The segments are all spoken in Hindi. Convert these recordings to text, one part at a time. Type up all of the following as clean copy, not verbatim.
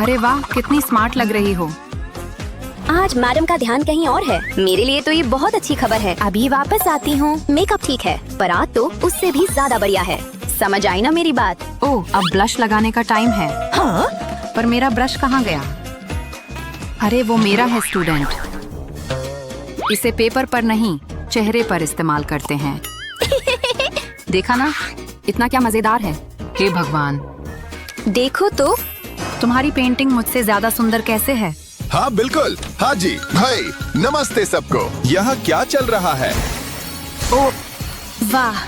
अरे वाह, कितनी स्मार्ट लग रही हो। आज मैडम का ध्यान कहीं और है। मेरे लिए तो ये बहुत अच्छी खबर है। अभी वापस आती हूँ। मेकअप ठीक है, पर आज तो उससे भी ज्यादा बढ़िया है। समझ आई ना मेरी बात? ओह, अब ब्लश लगाने का टाइम है। हाँ? पर मेरा ब्रश कहाँ गया? अरे वो मेरा है स्टूडेंट। इसे पेपर पर नहीं, चेहरे पर इस्तेमाल करते हैं। देखा ना, इतना क्या मजेदार है। हे भगवान, देखो तो। तुम्हारी पेंटिंग मुझसे ज्यादा सुंदर कैसे है? हाँ बिल्कुल। हाँ जी भाई, नमस्ते सबको। यहाँ क्या चल रहा है? ओ वाह,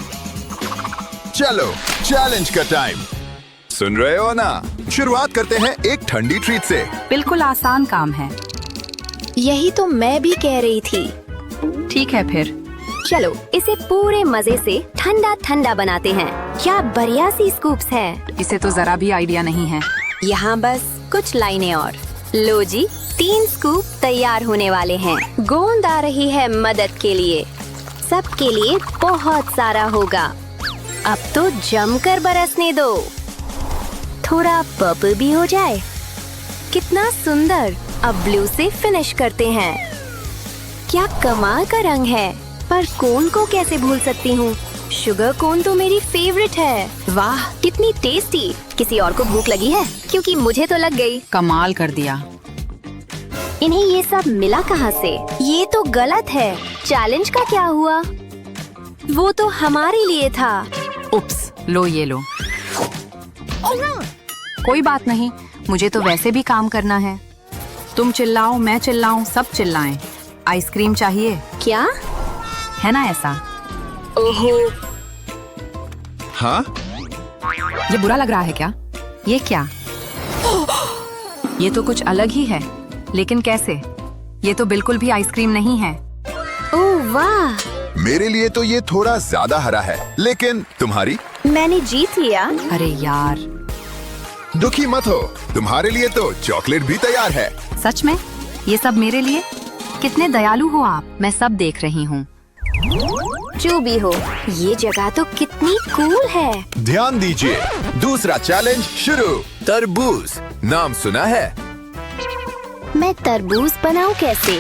चलो चैलेंज का टाइम। सुन रहे हो ना? शुरुआत करते हैं एक ठंडी ट्रीट से। बिल्कुल आसान काम है। यही तो मैं भी कह रही थी। ठीक है फिर। चलो इसे पूरे मजे से ठंडा ठंडा बनाते हैं। क्या बढ़िया सी स्कूप्स है। इसे तो जरा भी आइडिया नहीं है। यहाँ बस कुछ लाइनें और। लो जी, 3 स्कूप तैयार होने वाले हैं। गोंद आ रही है मदद के लिए। सबके लिए बहुत सारा होगा। अब तो जमकर बरसने दो। थोड़ा पर्पल भी हो जाए। कितना सुंदर। अब ब्लू से फिनिश करते हैं। क्या कमाल का रंग है। पर कोन को कैसे भूल सकती हूँ। शुगर कोन तो मेरी फेवरेट है। वाह, कितनी टेस्टी। किसी और को भूख लगी है? क्योंकि मुझे तो लग गई। कमाल कर दिया। इन्हें ये सब मिला कहाँ से? ये तो गलत है। चैलेंज का क्या हुआ? वो तो हमारे लिए था। उप्स, लो ये लो। कोई बात नहीं, मुझे तो वैसे भी काम करना है। तुम चिल्लाओ, मैं चिल्लाऊं, सब चिल्लाएं। आइसक्रीम चाहिए? क्या? है ना ऐसा? ओहो, हाँ? ये बुरा लग रहा है क्या? ये क्या? ये तो कुछ अलग ही है। लेकिन कैसे? ये तो बिल्कुल भी आइसक्रीम नहीं है। ओह वाह, मेरे लिए तो ये थोड़ा ज्यादा हरा है, लेकिन तुम्हारी? मैंने जीत लिया। अरे यार। दुखी मत हो, तुम्हारे लिए तो चॉकलेट भी तैयार है। सच में? ये सब मेरे लिए? कितने दयालु हो आप। मैं सब देख रही हूँ। जो भी हो, ये जगह तो कितनी कूल है। ध्यान दीजिए, दूसरा चैलेंज शुरू। तरबूज नाम सुना है? मैं तरबूज बनाऊं कैसे?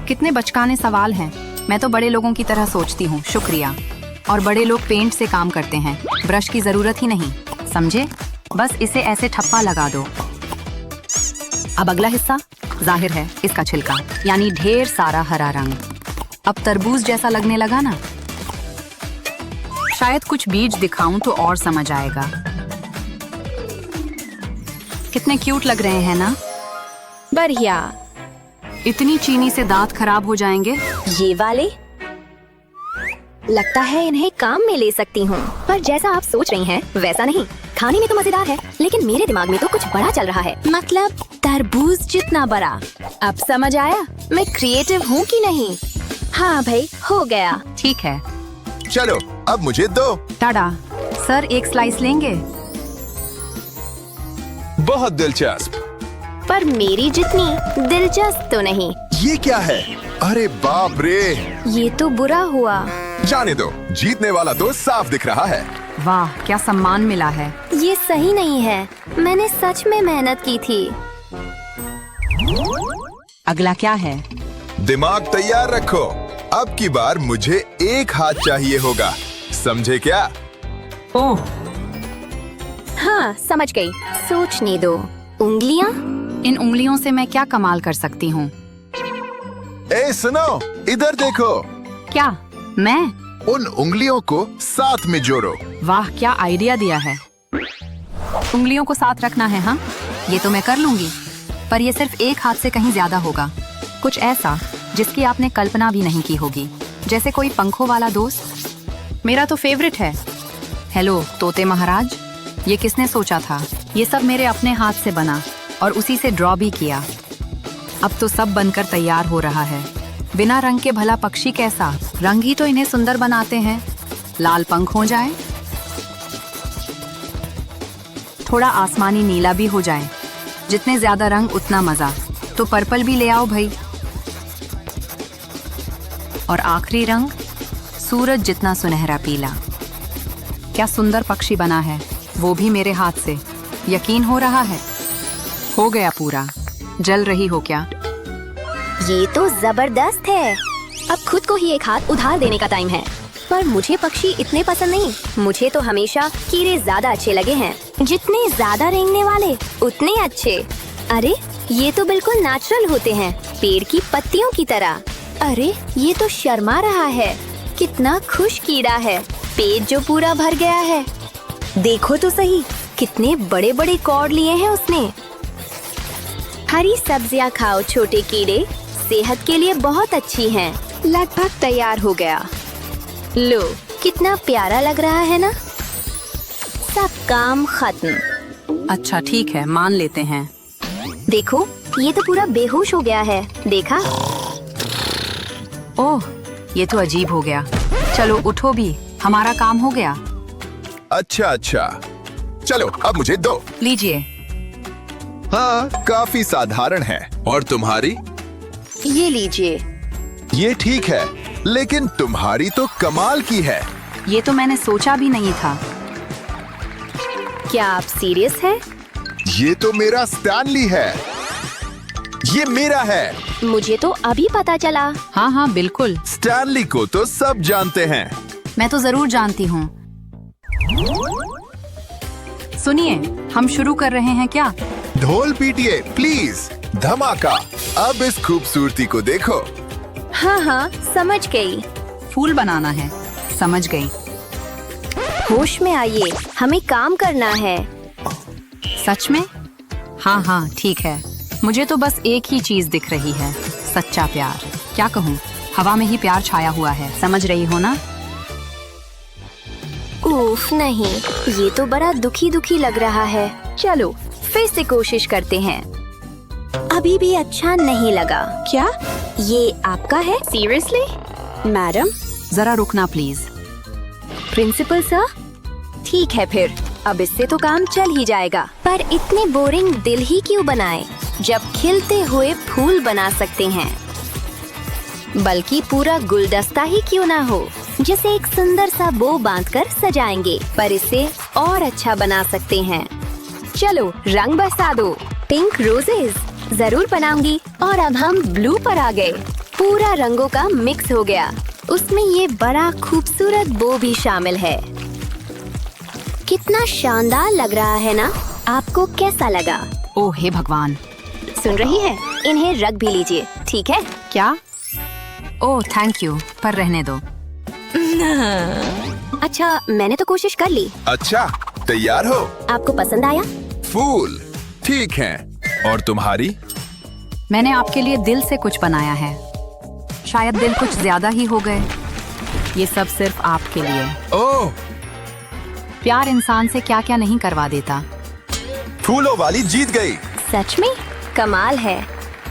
कितने बचकाने सवाल हैं। मैं तो बड़े लोगों की तरह सोचती हूँ। शुक्रिया। और बड़े लोग पेंट से काम करते हैं, ब्रश की जरूरत ही नहीं, समझे? बस इसे ऐसे ठप्पा लगा दो। अब अगला हिस्सा, जाहिर है इसका छिलका, यानी ढेर सारा हरा रंग। अब तरबूज जैसा लगने लगा ना? शायद कुछ बीज दिखाऊं तो और समझ आएगा। कितने क्यूट लग रहे हैं ना? बढ़िया। इतनी चीनी से दांत खराब हो जाएंगे। ये वाले? लगता है इन्हें काम में ले सकती हूँ, पर जैसा आप सोच रही हैं वैसा नहीं। खाने में तो मजेदार है, लेकिन मेरे दिमाग में तो कुछ बड़ा चल रहा है। मतलब तरबूज जितना बड़ा। अब समझ आया मैं क्रिएटिव हूँ कि नहीं। हाँ भाई, हो गया। ठीक है। चलो अब मुझे दो। टाडा। सर, एक स्लाइस लेंगे? बहुत दिलचस्प। पर मेरी जितनी दिलचस्प तो नहीं। ये क्या है? अरे बाप रे, ये तो बुरा हुआ। जाने दो, जीतने वाला तो साफ दिख रहा है। वाह, क्या सम्मान मिला है। ये सही नहीं है। मैंने सच में मेहनत की थी। अगला क्या है? दिमाग तैयार रखो, अब की बार मुझे एक हाथ चाहिए होगा, समझे क्या? ओह, हाँ समझ गई। सोचने दो। उंगलियाँ? इन उंगलियों से मैं क्या कमाल कर सकती हूँ? ए सुनो, इधर देखो। क्या? मैं? उन उंगलियों को साथ में जोड़ो। वाह, क्या आइडिया दिया है। उंगलियों को साथ रखना है? हाँ, ये तो मैं कर लूंगी, पर ये सिर्फ एक हाथ से कहीं ज्यादा होगा। कुछ ऐसा जिसकी आपने कल्पना भी नहीं की होगी, जैसे कोई पंखों वाला दोस्त। मेरा तो फेवरेट है। हेलो तोते महाराज, ये किसने सोचा था? ये सब मेरे अपने हाथ से बना और उसी से ड्रॉ भी किया। अब तो सब बनकर तैयार हो रहा है। बिना रंग के भला पक्षी कैसा? रंग ही तो इन्हें सुंदर बनाते हैं। लाल पंख हो जाए, थोड़ा आसमानी नीला भी हो जाए। जितने ज्यादा रंग उतना मजा। तो पर्पल भी ले आओ भाई। और आखिरी रंग, सूरज जितना सुनहरा पीला। क्या सुंदर पक्षी बना है, वो भी मेरे हाथ से। यकीन हो रहा है। हो गया पूरा। जल रही हो क्या? ये तो जबरदस्त है। अब खुद को ही एक हाथ उधार देने का टाइम है। पर मुझे पक्षी इतने पसंद नहीं। मुझे तो हमेशा कीड़े ज्यादा अच्छे लगे हैं। जितने ज्यादा रेंगने वाले उतने अच्छे। अरे ये तो बिल्कुल नेचुरल होते हैं, पेड़ की पत्तियों की तरह। अरे ये तो शर्मा रहा है। कितना खुश कीड़ा है, पेट जो पूरा भर गया है। देखो तो सही, कितने बड़े बड़े कॉर्ड लिए हैं उसने। हरी सब्जियां खाओ छोटे कीड़े, सेहत के लिए बहुत अच्छी हैं। लगभग तैयार हो गया। लो, कितना प्यारा लग रहा है ना। सब काम खत्म। अच्छा ठीक है, मान लेते हैं। देखो, ये तो पूरा बेहोश हो गया है। देखा? ओह, ये तो अजीब हो गया। चलो उठो भी, हमारा काम हो गया। अच्छा अच्छा, चलो अब मुझे दो। लीजिए। हाँ, काफी साधारण है। और तुम्हारी? ये लीजिए। ये ठीक है, लेकिन तुम्हारी तो कमाल की है। ये तो मैंने सोचा भी नहीं था। क्या आप सीरियस हैं? ये तो मेरा स्टैनली है। ये मेरा है। मुझे तो अभी पता चला। हाँ हाँ बिल्कुल, स्टैनली को तो सब जानते हैं। मैं तो जरूर जानती हूँ। सुनिए, हम शुरू कर रहे हैं क्या? ढोल पीटिए प्लीज। धमाका। अब इस खूबसूरती को देखो। हाँ हाँ, समझ गई। फूल बनाना है। समझ गई। होश में आइए, हमें काम करना है। सच में? हाँ हाँ ठीक है। मुझे तो बस एक ही चीज दिख रही है, सच्चा प्यार। क्या कहूँ, हवा में ही प्यार छाया हुआ है। समझ रही हो ना? उफ नहीं, ये तो बड़ा दुखी दुखी लग रहा है। चलो फिर से कोशिश करते हैं। अभी भी अच्छा नहीं लगा। क्या ये आपका है? सीरियसली? मैडम? जरा रुकना प्लीज। Principal sir? ठीक है फिर, अब इससे तो काम चल ही जाएगा। पर इतने बोरिंग दिल ही क्यों बनाए, जब खिलते हुए फूल बना सकते हैं। बल्कि पूरा गुलदस्ता ही क्यों ना हो, जिसे एक सुंदर सा बो बांधकर सजाएंगे। पर इसे और अच्छा बना सकते हैं। चलो रंग बरसा दो। पिंक रोजेस जरूर बनाऊंगी। और अब हम ब्लू पर आ गए। पूरा रंगों का मिक्स हो गया। उसमें ये बड़ा खूबसूरत बो भी शामिल है। कितना शानदार लग रहा है ना? आपको कैसा लगा? ओह हे भगवान। सुन रही है? इन्हें रख भी लीजिए, ठीक है? क्या? ओह थैंक यू, पर रहने दो। अच्छा, मैंने तो कोशिश कर ली। अच्छा, तैयार हो? आपको पसंद आया? फूल ठीक है। और तुम्हारी? मैंने आपके लिए दिल से कुछ बनाया है। शायद दिल कुछ ज्यादा ही हो गए। ये सब सिर्फ आपके लिए। ओह, प्यार इंसान से क्या क्या नहीं करवा देता। फूलों वाली जीत गई। सच में कमाल है।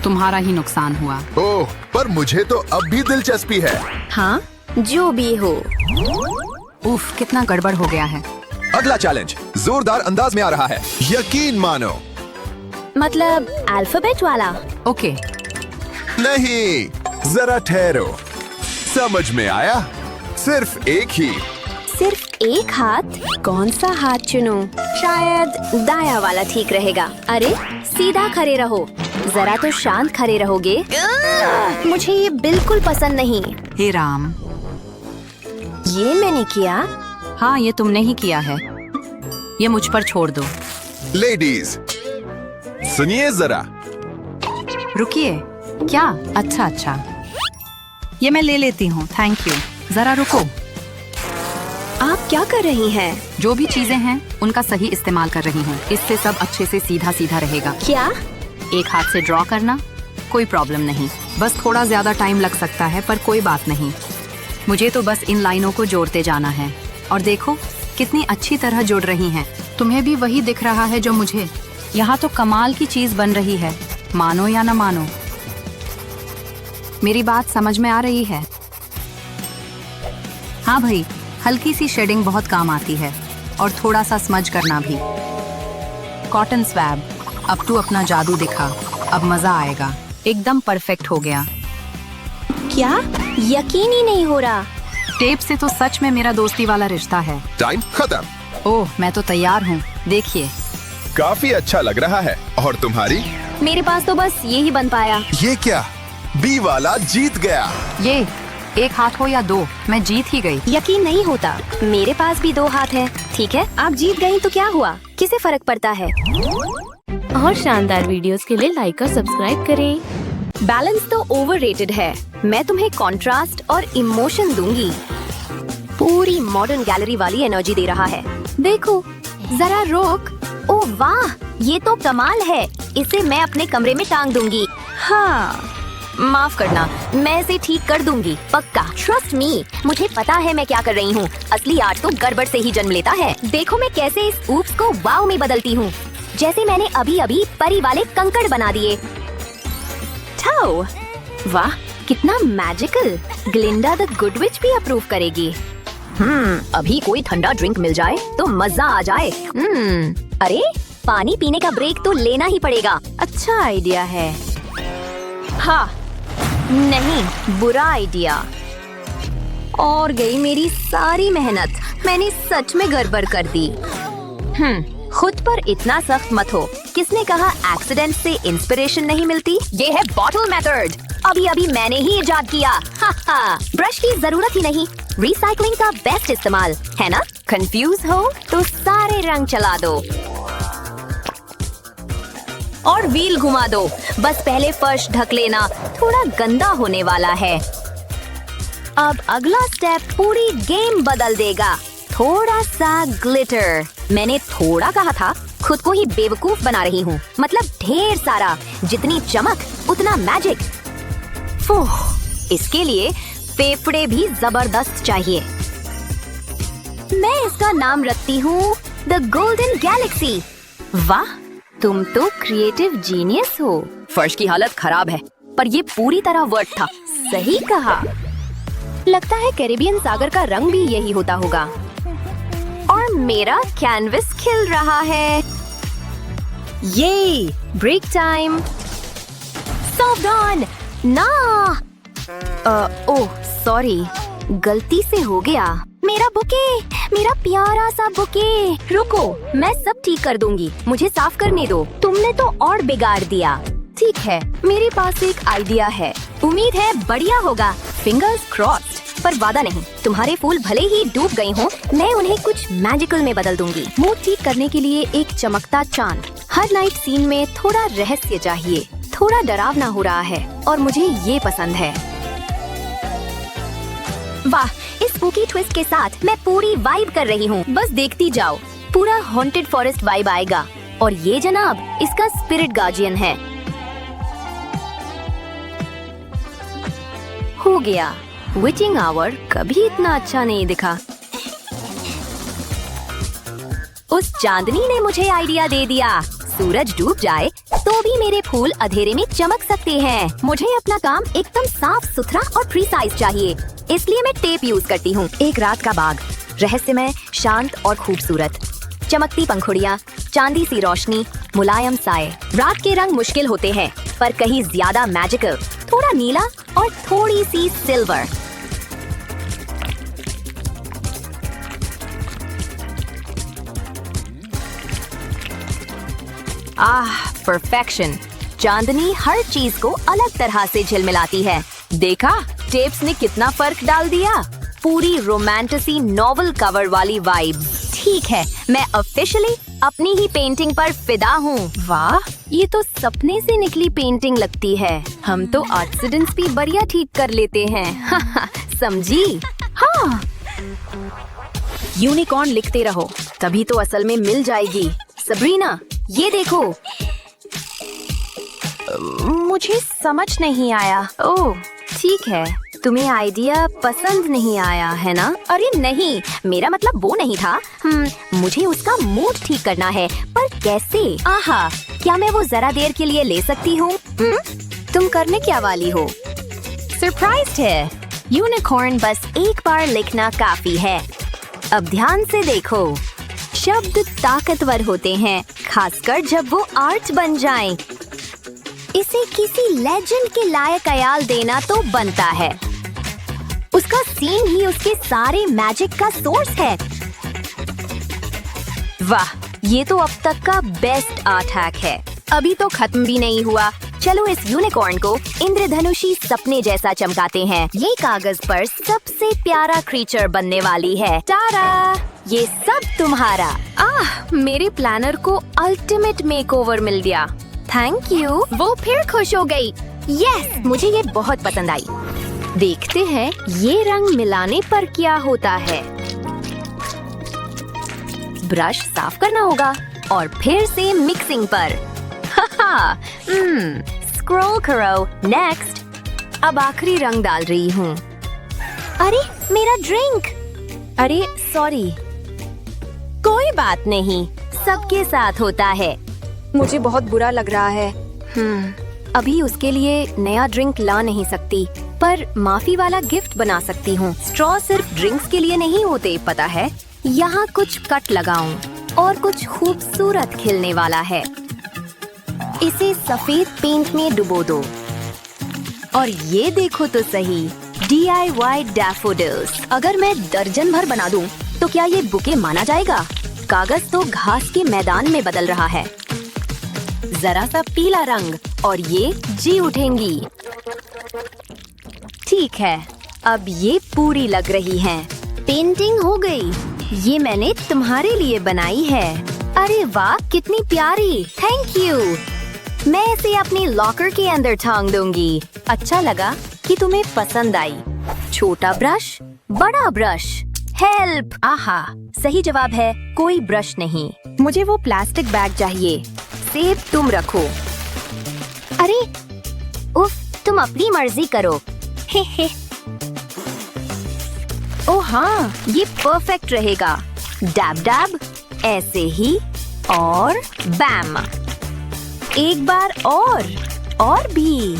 तुम्हारा ही नुकसान हुआ। ओह, पर मुझे तो अब भी दिलचस्पी है। हाँ, जो भी हो। उफ, कितना गड़बड़ हो गया है। अगला चैलेंज जोरदार अंदाज में आ रहा है। यकीन मानो। मतलब अल्फाबेट वाला? ओके। नहीं, जरा ठहरो। समझ में आया? सिर्फ एक ही। सिर्फ एक हाथ? कौन सा हाथ चुनूं? शायद दाया वाला ठीक रहेगा। अरे सीधा खड़े रहो। जरा तो शांत खड़े रहोगे? मुझे ये बिल्कुल पसंद नहीं। हे राम। ये मैंने किया? हाँ, ये तुमने ही किया है। ये मुझ पर छोड़ दो। लेडीज सुनिए जरा। रुकिए। क्या? अच्छा अच्छा, ये मैं ले लेती हूँ, थैंक यू। जरा रुको। आप क्या कर रही हैं? जो भी चीजें हैं उनका सही इस्तेमाल कर रही हूँ। इससे सब अच्छे से सीधा सीधा रहेगा। क्या? एक हाथ से ड्रॉ करना कोई प्रॉब्लम नहीं। बस थोड़ा ज्यादा टाइम लग सकता है, पर कोई बात नहीं। मुझे तो बस इन लाइनों को जोड़ते जाना है। और देखो कितनी अच्छी तरह जुड़ रही हैं। तुम्हें भी वही दिख रहा है जो मुझे। यहाँ तो कमाल की चीज बन रही है, मानो या न मानो। मेरी बात समझ में आ रही है? हाँ भाई, हल्की सी शेडिंग बहुत काम आती है, और थोड़ा सा स्मज करना भी। कॉटन स्वैब, अब तू अपना जादू दिखा। अब मजा आएगा। एकदम परफेक्ट हो गया। क्या? यकीन ही नहीं हो रहा। टेप से तो सच में मेरा दोस्ती वाला रिश्ता है। टाइम खत्म। ओह, मैं तो तैयार हूँ। देखिए। काफी अच्छा लग रहा है। और तुम्हारी? मेरे पास तो बस ये ही बन पाया। ये क्या? बी वाला जीत गया। ये एक हाथ हो या दो, मैं जीत ही गई। यकीन नहीं होता, मेरे पास भी 2 हाथ है। ठीक है, आप जीत गई तो क्या हुआ, किसे फर्क पड़ता है। और शानदार वीडियोस के लिए लाइक और सब्सक्राइब करें। बैलेंस तो ओवररेटेड है। मैं तुम्हें कंट्रास्ट और इमोशन दूंगी। पूरी मॉडर्न गैलरी वाली एनर्जी दे रहा है। देखो, जरा रोक। ओह वाह, ये तो कमाल है। इसे मैं अपने कमरे में टांग दूंगी। हाँ, माफ करना, मैं इसे ठीक कर दूंगी, पक्का। ट्रस्ट मी, मुझे पता है मैं क्या कर रही हूँ। असली आर्ट तो गड़बड़ से ही जन्म लेता है। देखो मैं कैसे इस ऊप्स को वाव में बदलती हूँ, जैसे मैंने अभी अभी परी वाले कंकड़ बना दिए। थाओ, वाह कितना मैजिकल। ग्लिंडा द गुड विच भी अप्रूव करेगी। अभी कोई ठंडा ड्रिंक मिल जाए तो मजा आ जाए। अरे पानी पीने का ब्रेक तो लेना ही पड़ेगा। अच्छा आइडिया है। हाँ, नहीं, बुरा आइडिया। और गई मेरी सारी मेहनत। मैंने सच में गड़बड़ कर दी। खुद पर इतना सख्त मत हो। किसने कहा एक्सीडेंट से इंस्पिरेशन नहीं मिलती? ये है बॉटल मेथड। अभी अभी मैंने ही इजाद किया। ब्रश की जरूरत ही नहीं। रिसाइकलिंग का बेस्ट इस्तेमाल है ना। कंफ्यूज हो तो सारे रंग चला दो और व्हील घुमा दो। बस पहले फर्श ढक लेना, थोड़ा गंदा होने वाला है। अब अगला स्टेप पूरी गेम बदल देगा। थोड़ा सा ग्लिटर। मैंने थोड़ा कहा था, खुद को ही बेवकूफ बना रही हूँ। मतलब ढेर सारा। जितनी चमक उतना मैजिक। फूह, इसके लिए फेफड़े भी जबरदस्त चाहिए। मैं इसका नाम रखती हूँ द गोल्डन गैलेक्सी। वाह, तुम तो क्रिएटिव जीनियस हो। फर्श की हालत खराब है, पर ये पूरी तरह वर्थ था। सही कहा। लगता है कैरिबियन सागर का रंग भी यही होता होगा। और मेरा कैनवस खिल रहा है। ये ब्रेक टाइम। सावधान ना। ओह सॉरी, गलती से हो गया। मेरा बुके, मेरा प्यारा सा बुके। रुको, मैं सब ठीक कर दूंगी, मुझे साफ करने दो। तुमने तो और बिगाड़ दिया। ठीक है, मेरे पास एक आइडिया है। उम्मीद है बढ़िया होगा। Fingers crossed. पर वादा नहीं, तुम्हारे फूल भले ही डूब गए हों, मैं उन्हें कुछ मैजिकल में बदल दूंगी। मूड ठीक करने के लिए एक चमकता चांद। हर नाइट सीन में थोड़ा रहस्य चाहिए। थोड़ा डरावना हो रहा है और मुझे ये पसंद है। वाह, इस स्पूकी ट्विस्ट के साथ मैं पूरी वाइब कर रही हूँ। बस देखती जाओ, पूरा हॉन्टेड फॉरेस्ट वाइब आएगा। और ये जनाब इसका स्पिरिट गार्जियन है। हो गया। विचिंग आवर कभी इतना अच्छा नहीं दिखा। उस चांदनी ने मुझे आइडिया दे दिया। सूरज डूब जाए तो भी मेरे फूल अंधेरे में चमक सकते हैं। मुझे अपना काम एकदम साफ सुथरा और प्रिसाइज चाहिए, इसलिए मैं टेप यूज करती हूँ। एक रात का बाग, रहस्यमय, शांत और खूबसूरत। चमकती पंखुड़ियाँ, चांदी सी रोशनी, मुलायम साए। रात के रंग मुश्किल होते हैं, पर कहीं ज्यादा मैजिकल। थोड़ा नीला और थोड़ी सी सिल्वर। परफेक्शन। चांदनी हर चीज को अलग तरह से झिलमिलाती है। देखा, टेप्स ने कितना फर्क डाल दिया। पूरी रोमांटिसी नॉवल कवर वाली वाइब। ठीक है, मैं ऑफिशियली अपनी ही पेंटिंग पर फिदा हूँ। वाह, ये तो सपने से निकली पेंटिंग लगती है। हम तो एक्सीडेंट्स भी बढ़िया ठीक कर लेते हैं। समझी? हाँ, यूनिकॉर्न लिखते रहो, तभी तो असल में मिल जाएगी। सबरीना, ये देखो। मुझे समझ नहीं आया। ओह ठीक है, तुम्हें आइडिया पसंद नहीं आया है ना? अरे नहीं, मेरा मतलब वो नहीं था। मुझे उसका मूड ठीक करना है, पर कैसे? आहा, क्या मैं वो जरा देर के लिए ले सकती हूँ? तुम करने क्या वाली हो? सरप्राइज्ड है। यूनिकॉर्न बस एक बार लिखना काफी है। अब ध्यान से देखो, शब्द ताकतवर होते हैं, खासकर जब वो आर्ट बन जाएं। इसे किसी लेजेंड के लायक ख्याल देना तो बनता है। उसका सीन ही उसके सारे मैजिक का सोर्स है। वाह, ये तो अब तक का बेस्ट आर्ट हैक है। अभी तो खत्म भी नहीं हुआ। चलो इस यूनिकॉर्न को इंद्रधनुषी सपने जैसा चमकाते हैं। ये कागज पर सबसे प्यारा क्रीचर बनने वाली है। टारा! ये सब तुम्हारा। मेरे प्लानर को अल्टीमेट मेकओवर मिल गया। Thank you. वो फिर खुश हो गई। यस, मुझे ये बहुत पसंद आई। देखते हैं ये रंग मिलाने पर क्या होता है। ब्रश साफ करना होगा और फिर से मिक्सिंग पर। स्क्रॉल करो। नेक्स्ट। अब आखिरी रंग डाल रही हूँ। अरे मेरा ड्रिंक! अरे सॉरी। कोई बात नहीं, सबके साथ होता है। मुझे बहुत बुरा लग रहा है। अभी उसके लिए नया ड्रिंक ला नहीं सकती, पर माफी वाला गिफ्ट बना सकती हूँ। स्ट्रॉ सिर्फ ड्रिंक्स के लिए नहीं होते, पता है। यहाँ कुछ कट लगाऊं और कुछ खूबसूरत खिलने वाला है। इसे सफेद पेंट में डुबो दो। और ये देखो तो सही, DIY डैफोडिल्स। अगर मैं दर्जन भर बना दूं, तो क्या ये बुके माना जाएगा? कागज तो घास के मैदान में बदल रहा है। जरा सा पीला रंग और ये जी उठेंगी। ठीक है, अब ये पूरी लग रही हैं। पेंटिंग हो गई। ये मैंने तुम्हारे लिए बनाई है। अरे वाह, कितनी प्यारी। Thank you. मैं इसे अपनी लॉकर के अंदर टांग दूंगी। अच्छा लगा कि तुम्हें पसंद आई। छोटा ब्रश, बड़ा ब्रश। हेल्प! आहा, सही जवाब है कोई ब्रश नहीं। मुझे वो प्लास्टिक बैग चाहिए। सेब तुम रखो। अरे उफ, तुम अपनी मर्जी करो। हे हे। ओ हाँ, ये परफेक्ट रहेगा। डैब डैब, ऐसे ही, और बैम। एक बार और भी।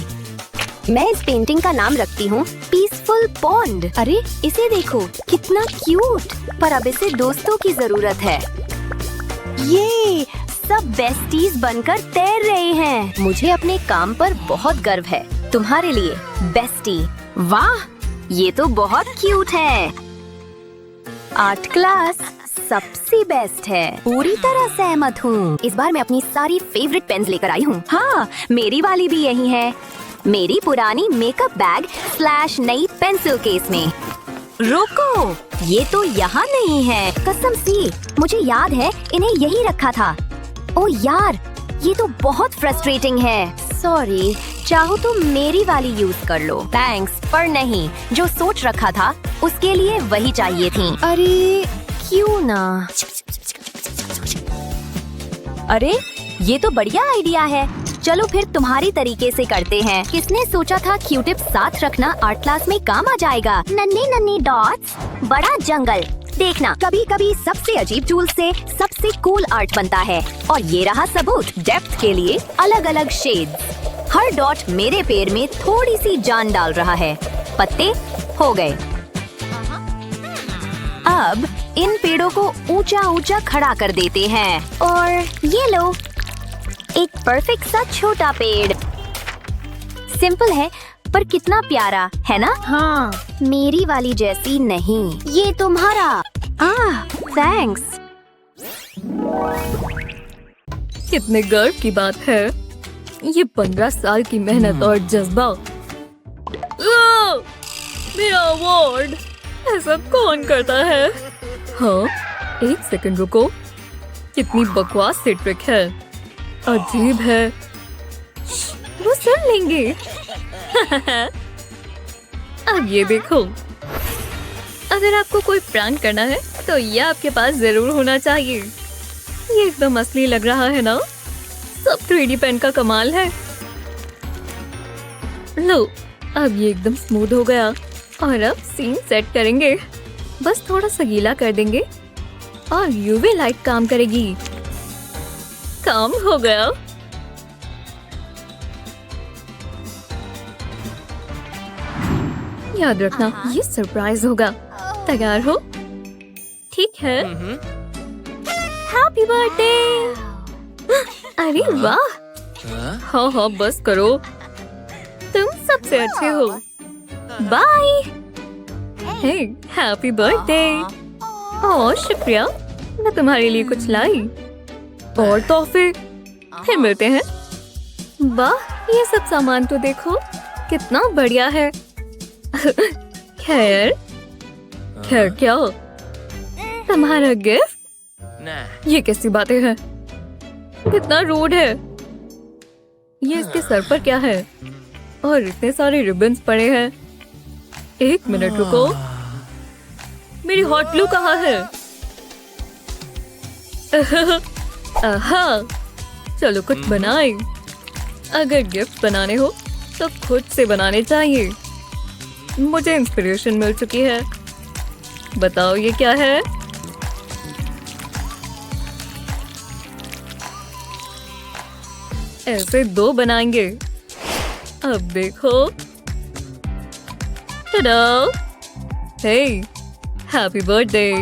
मैं इस पेंटिंग का नाम रखती हूँ पीसफुल पॉन्ड। अरे इसे देखो, कितना क्यूट। पर अब इसे दोस्तों की जरूरत है। ये सब बेस्टीज बनकर तैर रहे हैं। मुझे अपने काम पर बहुत गर्व है। तुम्हारे लिए बेस्टी। वाह, ये तो बहुत क्यूट है। आर्ट क्लास सबसे बेस्ट है। पूरी तरह सहमत हूँ। इस बार मैं अपनी सारी फेवरेट पेन्स लेकर आई हूँ। हाँ, मेरी वाली भी यही है। मेरी पुरानी मेकअप बैग / नई पेंसिल केस में। रुको, ये तो यहाँ नहीं है। कसम से, मुझे याद है इन्हें यही रखा था। ओ यार, ये तो बहुत फ्रस्ट्रेटिंग है। सॉरी, चाहो तो मेरी वाली यूज कर लो। थैंक्स, पर नहीं। जो सोच रखा था उसके लिए वही चाहिए थी। अरे क्यों ना? अरे ये तो बढ़िया आइडिया है। चलो फिर तुम्हारी तरीके से करते हैं। किसने सोचा था क्यूटिप साथ रखना आर्ट क्लास में काम आ जाएगा? नन्हे नन्हे डॉट्स, बड़ा जंगल। देखना, कभी कभी सबसे अजीब टूल से सबसे कूल आर्ट बनता है। और ये रहा सबूत। डेप्थ के लिए अलग अलग शेड्स। हर डॉट मेरे पैर में थोड़ी सी जान डाल रहा है। पत्ते हो गए। अब इन पेड़ों को ऊंचा ऊंचा खड़ा कर देते हैं। और ये लो, एक परफेक्ट सा छोटा पेड़। सिंपल है, पर कितना प्यारा है ना? हाँ, मेरी वाली जैसी नहीं। ये तुम्हारा। थैंक्स। कितने गर्व की बात है। ये 15 साल की मेहनत और जज्बा। मेरा अवार्ड! ऐसा कौन करता है? हाँ, एक सेकंड रुको। कितनी बकवास से ट्रिक है। अजीब है। वो सुन लेंगे। अब ये देखो, अगर आपको कोई प्रैंक करना है तो ये आपके पास जरूर होना चाहिए। ये एकदम असली लग रहा है ना? सब 3D पेन का कमाल है। लो, अब ये एकदम स्मूथ हो गया। और अब सीन सेट करेंगे। बस थोड़ा सा गीला कर देंगे और यूवी लाइट काम करेगी। काम हो गया। याद रखना, ये सरप्राइज होगा। तैयार हो? ठीक है। Happy birthday! अरे वाह! हाँ, बस करो। तुम सबसे अच्छे हो। बाय। हे, हैप्पी बर्थडे! ओह शुक्रिया, मैं तुम्हारे लिए कुछ लाई। और तोहफे फिर मिलते हैं। वाह, ये सब सामान तो देखो कितना बढ़िया है। खैर क्या तुम्हारा गिफ्ट? ये कैसी बातें हैं? कितना रूड है। ये इसके सर पर क्या है? और इतने सारे रिबन्स पड़े हैं। एक मिनट रुको, मेरी हॉट ग्लू कहाँ है? आहा, चलो कुछ बनाए। अगर गिफ्ट बनाने हो तो खुद से बनाने चाहिए। मुझे इंस्पिरेशन मिल चुकी है। बताओ ये क्या है? ऐसे 2 बनाएंगे। अब देखो। टडा! हे, हैप्पी बर्थडे।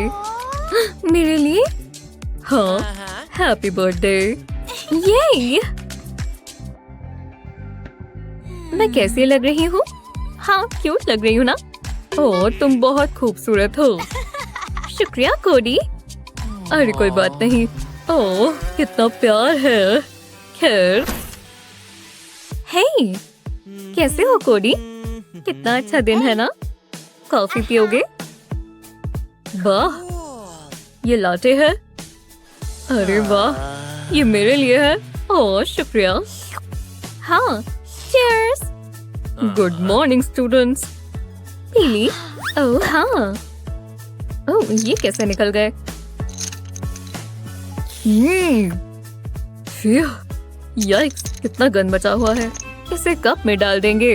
मेरे लिए? हाँ, हैप्पी बर्थडे। ये मैं कैसी लग रही हूँ? हाँ, क्यूट लग रही हूँ ना? ओह, तुम बहुत खूबसूरत हो। शुक्रिया कोडी। अरे कोई बात नहीं। ओह, कितना प्यार है। खैर, हे, कैसे हो कोडी? कितना अच्छा दिन है ना? कॉफी पियोगे? वाह, ये लाटे है। अरे वाह, ये मेरे लिए है। ओह, शुक्रिया। हाँ, चीयर्स। Good morning students. पीली? ओह हाँ। ओह, ये कैसे निकल गए? याइक्स, कितना गंद बचा हुआ है। इसे कप में डाल देंगे।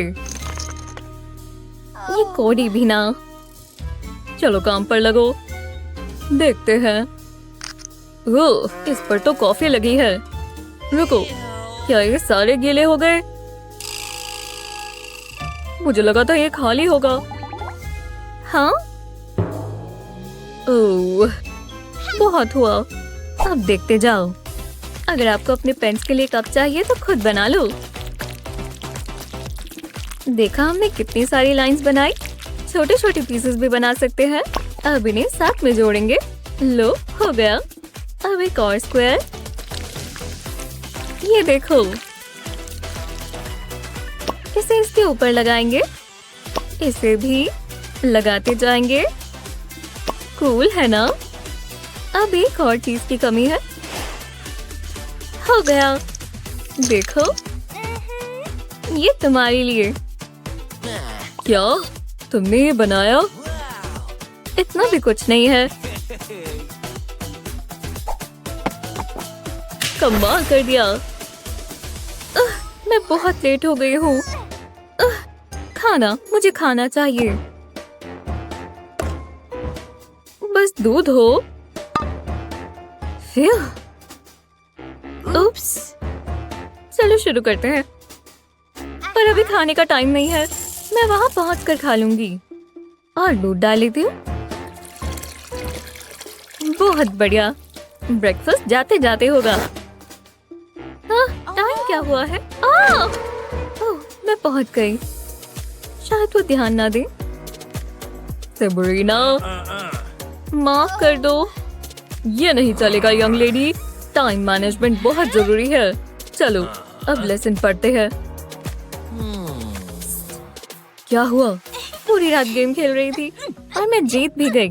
ये कोडी भी ना। चलो काम पर लगो। देखते हैं। ओह, इस पर तो कॉफी लगी है। रुको, क्या ये सारे गीले हो गए? मुझे लगा था ये खाली होगा। हाँ? ओह, बहुत हुआ। अब देखते जाओ। अगर आपको अपने पेन्स के लिए कप चाहिए तो खुद बना लो। देखा हमने कितनी सारी लाइंस बनाई। छोटे छोटे पीसेस भी बना सकते हैं। अब इन्हें साथ में जोड़ेंगे। लो, हो गया। अब एक और स्क्वायर। ये देखो, इसे इसके ऊपर लगाएंगे। इसे भी लगाते जाएंगे। कूल है ना? अब एक और चीज की कमी है। हो गया। देखो, ये तुम्हारे लिए। क्या तुमने ये बनाया? इतना भी कुछ नहीं है। कमाल कर दिया। मैं बहुत लेट हो गई हूँ। खाना, मुझे खाना चाहिए। बस दूध हो। उप्स। चलो शुरू करते हैं। पर अभी खाने का टाइम नहीं है। मैं वहां पहुंचकर खा लूंगी। और दूध डाल लेती हूँ। बहुत बढ़िया। ब्रेकफास्ट जाते जाते होगा। टाइम क्या हुआ है? ओह, मैं पहुंच गई। शायद वो ध्यान ना दे। सेबरीना, माफ कर दो। ये नहीं चलेगा यंग लेडी। टाइम मैनेजमेंट बहुत जरूरी है। चलो अब लेसन पढ़ते हैं। क्या हुआ? पूरी रात गेम खेल रही थी और मैं जीत भी गई।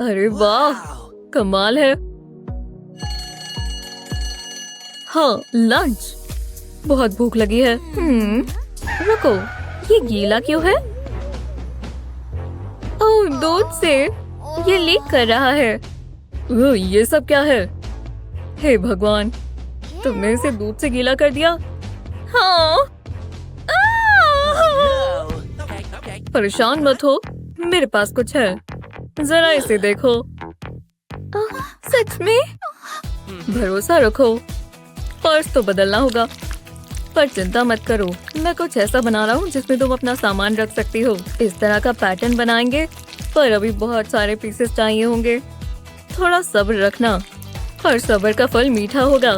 अरे वाह, कमाल है। हाँ, लंच। बहुत भूख लगी है। रुको, ये गीला क्यों है? ओह, दूध से ये लीक कर रहा है। ये सब क्या है? हे भगवान, तुमने इसे दूध से गीला कर दिया। हाँ। परेशान मत हो, मेरे पास कुछ है। जरा इसे देखो। सच में? भरोसा रखो। पर्स तो बदलना होगा, पर चिंता मत करो। मैं कुछ ऐसा बना रहा हूँ जिसमें तुम अपना सामान रख सकती हो। इस तरह का पैटर्न बनाएंगे, पर अभी बहुत सारे पीसेस चाहिए होंगे। थोड़ा सब्र रखना, और सब्र का फल मीठा होगा।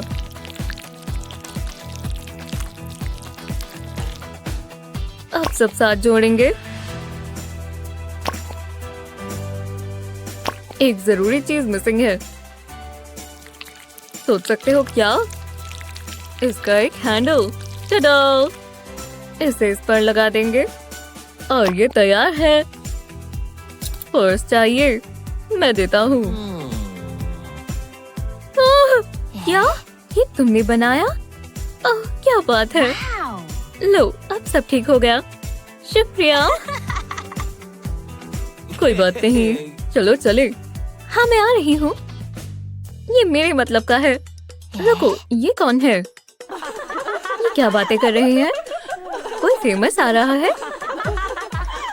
अब सब साथ जोड़ेंगे। एक जरूरी चीज मिसिंग है। सोच सकते हो क्या? इसका एक हैंडल, टडा! इसे इस पर लगा देंगे और ये तैयार है। पर्स चाहिए, मैं देता हूँ। क्या ये तुमने बनाया? क्या बात है। लो, अब सब ठीक हो गया। शुक्रिया। कोई बात नहीं, चलो चले। हाँ, मैं आ रही हूँ। ये मेरे मतलब का है। रुको, ये कौन है? ये क्या बातें कर रहे हैं? कोई फेमस आ रहा है।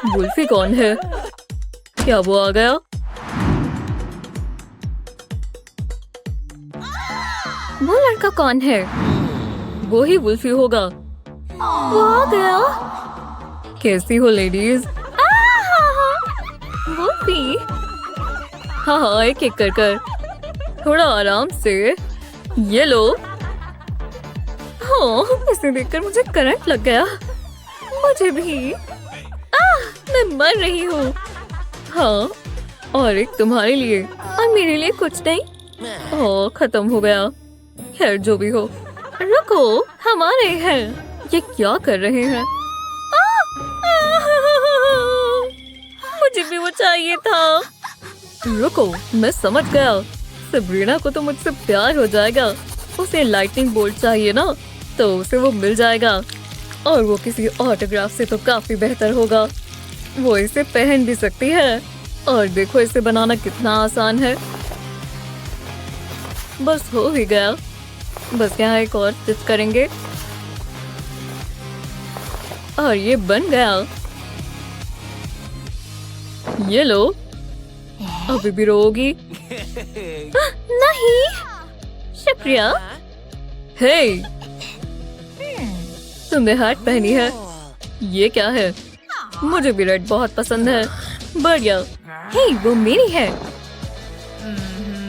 वुल्फी कौन है? क्या वो आ गया? वो लड़का कौन है? वो ही वुल्फी होगा। वो आ गया। कैसी हो लेडीज? वुल्फी। हाँ, एक एक कर थोड़ा आराम से। ये लो। हाँ, इसे देखकर मुझे करंट लग गया। मुझे भी। मैं मर रही हूँ। हाँ, और एक तुम्हारे लिए और मेरे लिए कुछ नहीं। ओह, खत्म हो गया। खैर, जो भी हो। रुको, हम आ रहे हैं। ये क्या कर रहे हैं? मुझे भी वो चाहिए था। रुको, मैं समझ गया। सबरीना को तो मुझसे प्यार हो जाएगा। उसे लाइटनिंग बोल्ट चाहिए ना, तो उसे वो मिल जाएगा। और वो किसी ऑटोग्राफ से तो काफी बेहतर होगा। वो इसे पहन भी सकती है। और देखो, इसे बनाना कितना आसान है। बस हो ही गया। बस यहाँ एक और स्टिच करेंगे और ये बन गया। ये लो। अभी भी रोगी? नहीं, शुक्रिया। हे, तुमने हार्ट पहनी है। ये क्या है? मुझे भी रेड बहुत पसंद है। बढ़िया। हे, वो मेरी है।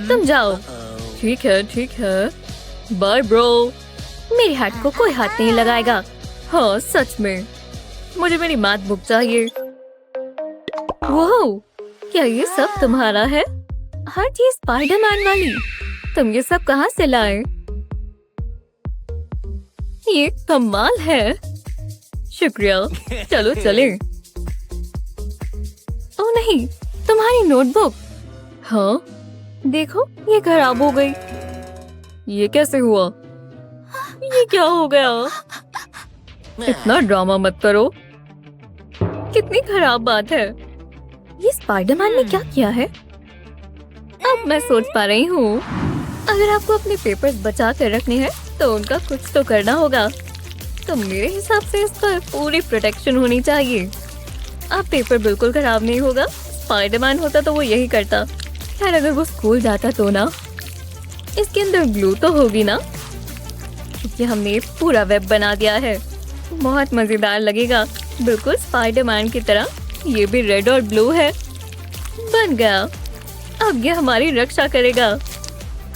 तुम जाओ। ठीक है, ठीक है। Bye bro. मेरे हार्ट को कोई हाथ नहीं लगाएगा। हाँ, सच में। मुझे मेरी मैथ बुक चाहिए। वाह, क्या ये सब तुम्हारा है? हर चीज स्पाइडरमैन वाली। तुम ये सब कहाँ से लाए? ये कमाल है। शुक्रिया। चलो चले। ओह नहीं, तुम्हारी नोटबुक। हाँ, देखो, ये खराब हो गई। ये कैसे हुआ? ये क्या हो गया? इतना ड्रामा मत करो। कितनी खराब बात है। ये स्पाइडरमैन ने क्या किया है? अब मैं सोच पा रही हूँ। अगर आपको अपने पेपर्स बचा कर रखने हैं तो उनका कुछ तो करना होगा। तो मेरे हिसाब से इस पर पूरी प्रोटेक्शन होनी चाहिए। अब पेपर बिल्कुल खराब नहीं होगा। स्पाइडरमैन होता तो वो यही करता। खैर, अगर वो स्कूल जाता तो ना। इसके अंदर ग्लू तो होगी ना, क्योंकि हमने पूरा वेब बना दिया है। बहुत मजेदार लगेगा, बिल्कुल स्पाइडरमैन की तरह। ये भी रेड और ब्लू है। बन गया। अब ये हमारी रक्षा करेगा।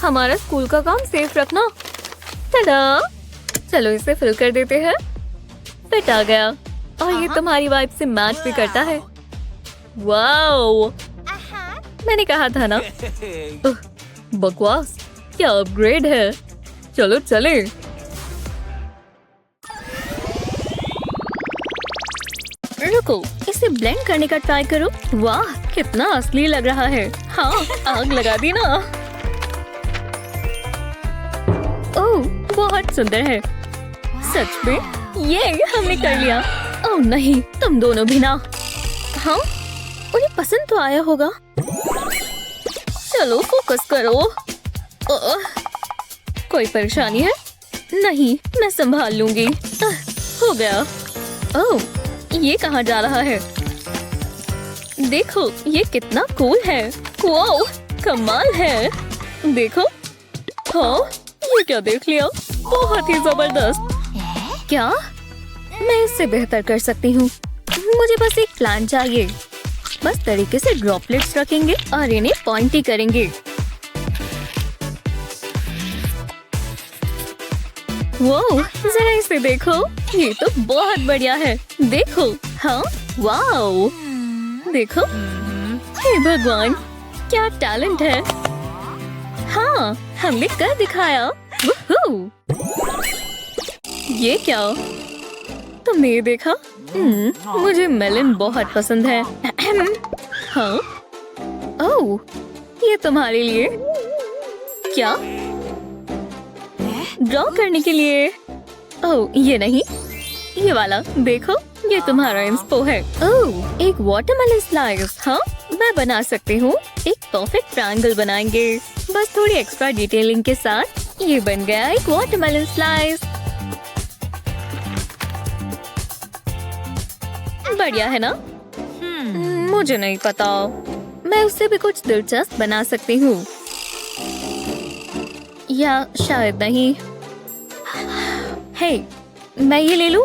हमारा स्कूल का काम सेफ रखना। टडा! चलो इसे फिल कर देते हैं। फिट आ गया। और ये तुम्हारी वाइब से मैच भी करता है। वाओ! मैंने कहा था ना। बकवास, क्या अपग्रेड है। चलो चले। रुको, इसे ब्लेंड करने का ट्राई करो। वाह, कितना असली लग रहा है। हाँ, आग लगा दी ना। ओह, बहुत सुंदर है। सच में, ये हमने कर लिया। ओह नहीं, तुम दोनों भी ना। हाँ, उन्हें पसंद तो आया होगा। चलो फोकस करो। कोई परेशानी है? नहीं, मैं संभाल लूंगी। हो गया। ओह, ये कहाँ जा रहा है? देखो, ये कितना कूल है। वाओ, कमाल है। देखो। हाँ, ये क्या देख लिया? बहुत ही जबरदस्त। क्या? मैं इससे बेहतर कर सकती हूँ। मुझे बस एक प्लान चाहिए। बस तरीके से ड्रॉपलेट्स रखेंगे और इन्हें पॉइंटी करेंगे। वाओ, जरा इसे देखो। ये तो बहुत बढ़िया है। देखो। हाँ, वाओ। देखो। हे भगवान, क्या टैलेंट है। हाँ, हमने कर दिखाया। वूहू! ये क्या? तुमने ये देखा? मुझे मेलन बहुत पसंद है। हाँ? ओह, ये तुम्हारे लिए। क्या? ड्रॉ करने के लिए? ओह, ये नहीं, ये वाला देखो, ये तुम्हारा इंस्पो है। ओह, एक वाटरमेलन स्लाइस। हाँ, मैं बना सकती हूँ। एक परफेक्ट ट्रायंगल बनाएंगे, बस थोड़ी एक्स्ट्रा डिटेलिंग के साथ। ये बन गया एक वाटरमेलन स्लाइस। बढ़िया है ना? मुझे नहीं पता, मैं उससे भी कुछ दिलचस्प बना सकती हूँ, या शायद नहीं। हे, मैं ये ले लूं?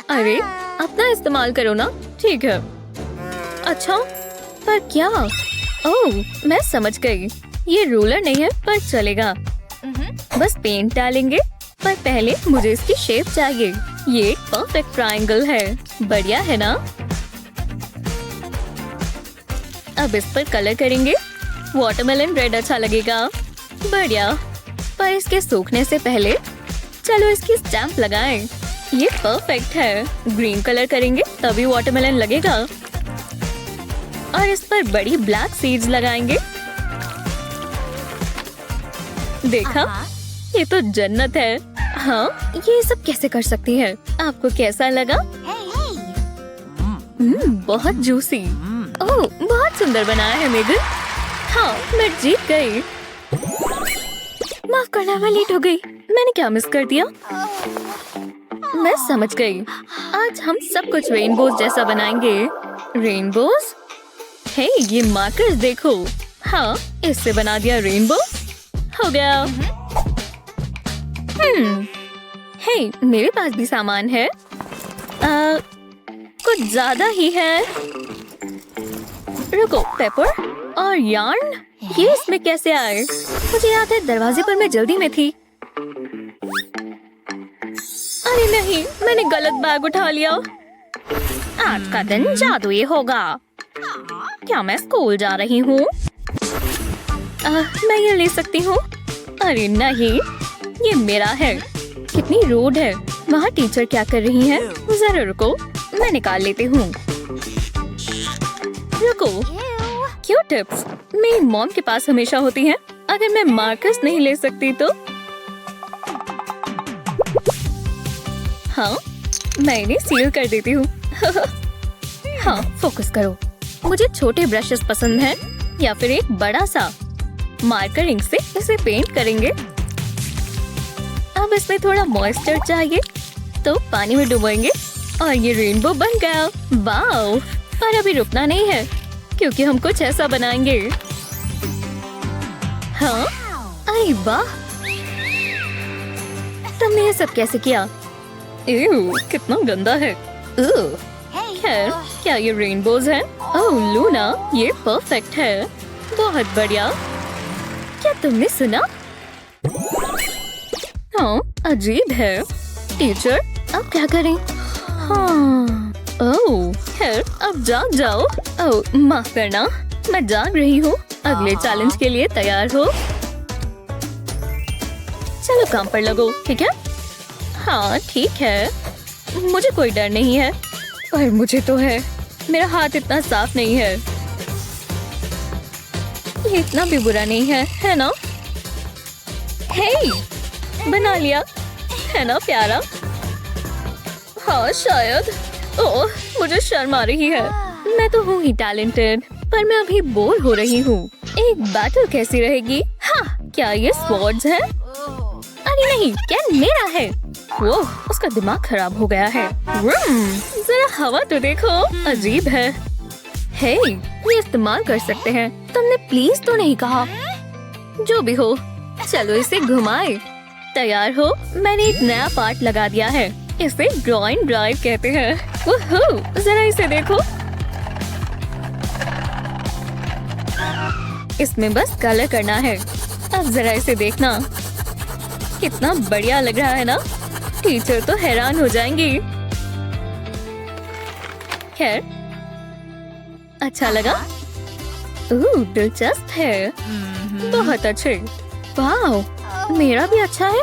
अरे, अपना इस्तेमाल करो ना। ठीक है। अच्छा, पर क्या? ओह, मैं समझ गई। ये रूलर नहीं है, पर चलेगा। बस पेंट डालेंगे, पर पहले मुझे इसकी शेप चाहिए। ये एक परफेक्ट ट्रायंगल है। बढ़िया है ना? अब इस पर कलर करेंगे। वाटरमेलन रेड अच्छा लगेगा। बढ़िया, पर इसके सूखने से पहले चलो इसकी स्टैम्प लगाएं। ये परफेक्ट है। ग्रीन कलर करेंगे तभी वाटरमेलन लगेगा। और इस पर बड़ी ब्लैक सीड्स लगाएंगे। देखा? ये तो जन्नत है। हाँ, ये सब कैसे कर सकती है? आपको कैसा लगा? बहुत जूसी। ओह, बहुत सुंदर बनाया है मेगन। हाँ, मैं जीत गई। माफ करना, मैं लेट हो गई। मैंने क्या मिस कर दिया? मैं समझ गई। आज हम सब कुछ रेनबोज जैसा बनाएंगे। रेनबोज? हे, ये मार्कर्स देखो। हाँ, इससे बना दिया रेनबो। हो गया। हे, मेरे पास भी सामान है। कुछ ज्यादा ही है। रुको, पेपर और यार्न, ये इसमें कैसे आए? मुझे याद है दरवाजे पर मैं जल्दी में थी। अरे नहीं, मैंने गलत बैग उठा लिया। आज का दिन जादुई होगा। क्या मैं स्कूल जा रही हूँ? मैं ये ले सकती हूँ? अरे नहीं, ये मेरा है। कितनी रूड है। वहाँ टीचर क्या कर रही हैं? जरा रुको, मैं निकाल लेती हूँ। रुको, क्यों टिप्स मेरी मॉम के पास हमेशा होती हैं। अगर मैं मार्कर्स नहीं ले सकती तो? हाँ, मैं इन्हें सील कर देती हूँ। हाँ, फोकस करो। मुझे छोटे ब्रशेस पसंद हैं, या फिर एक बड़ा सा। मार्कर इंक से इसे पेंट करेंगे। अब इसमें थोड़ा मॉइस्चर चाहिए, तो पानी में डुबोएंगे और ये रेनबो बन गया। वाओ! पर अभी रुकना नहीं है, क्योंकि हम कुछ ऐसा बनाएंगे। हाँ, अरे वाह! तुमने ये सब कैसे किया? कितना गंदा है। खैर, क्या ये रेनबोज हैं? ओह लूना, ये परफेक्ट है। बहुत बढ़िया। क्या तुमने सुना? हाँ, अजीब है। टीचर, अब क्या करें? हाँ, ओह, खैर, अब जाग जाओ। ओह, माफ करना, मैं जाग रही हूँ। अगले चैलेंज के लिए तैयार हो? चलो काम पर लगो, ठीक है? हाँ, ठीक है। मुझे कोई डर नहीं है, पर मुझे तो है। मेरा हाथ इतना साफ नहीं है। ये इतना भी बुरा नहीं है ना? हे, बना लिया, है ना प्यारा? हाँ, शायद। ओह, मुझे शर्म आ रही है। मैं तो हूँ ही टैलेंटेड, पर मैं अभी बोर हो रही हूँ। एक बैटल कैसी रहेगी? हाँ, क्या ये स्वॉर्ड्स है? अरे नहीं, क्या मेरा है? वो, उसका दिमाग खराब हो गया है। जरा हवा तो देखो, अजीब है। हे, ये इस्तेमाल कर सकते हैं। तुमने प्लीज तो नहीं कहा। जो भी हो, चलो इसे घुमाए। तैयार हो? मैंने एक नया पार्ट लगा दिया है। इसे ड्रॉइंग ड्राइव कहते हैं। वुहू, जरा इसे देखो। इसमें बस कलर करना है। अब जरा इसे देखना, कितना बढ़िया लग रहा है ना? टीचर तो हैरान हो जाएंगी। खैर, अच्छा लगा? दिलचस्प है। बहुत अच्छे। वाह, मेरा भी अच्छा है।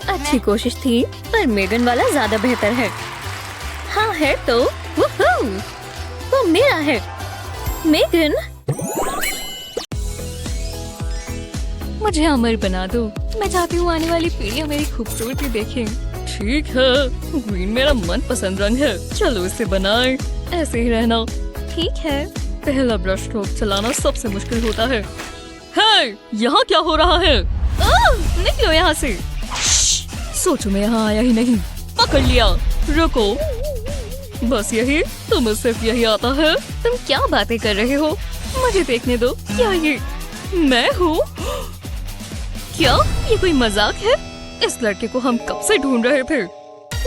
अच्छी कोशिश थी, पर मेगन वाला ज्यादा बेहतर है। हाँ है तो वूहू, वो मेरा है। मेगन, मुझे अमर बना दो। मैं चाहती हूँ आने वाली पीढ़ियाँ मेरी खूबसूरती देखें। ठीक है, ग्रीन मेरा मनपसंद रंग है। चलो इसे बनाएं। ऐसे ही रहना। ठीक है। पहला ब्रश स्ट्रोक चलाना सबसे मुश्किल होता है। हे, यहाँ क्या हो रहा है? निकलो यहाँ से। सोचो मैं यहाँ आया ही नहीं। पकड़ लिया। रुको, बस यही? तुम्हें सिर्फ यही आता है? तुम क्या बातें कर रहे हो? मुझे देखने दो। क्या ये मैं हूँ? क्या ये कोई मजाक है? इस लड़के को हम कब से ढूंढ रहे थे।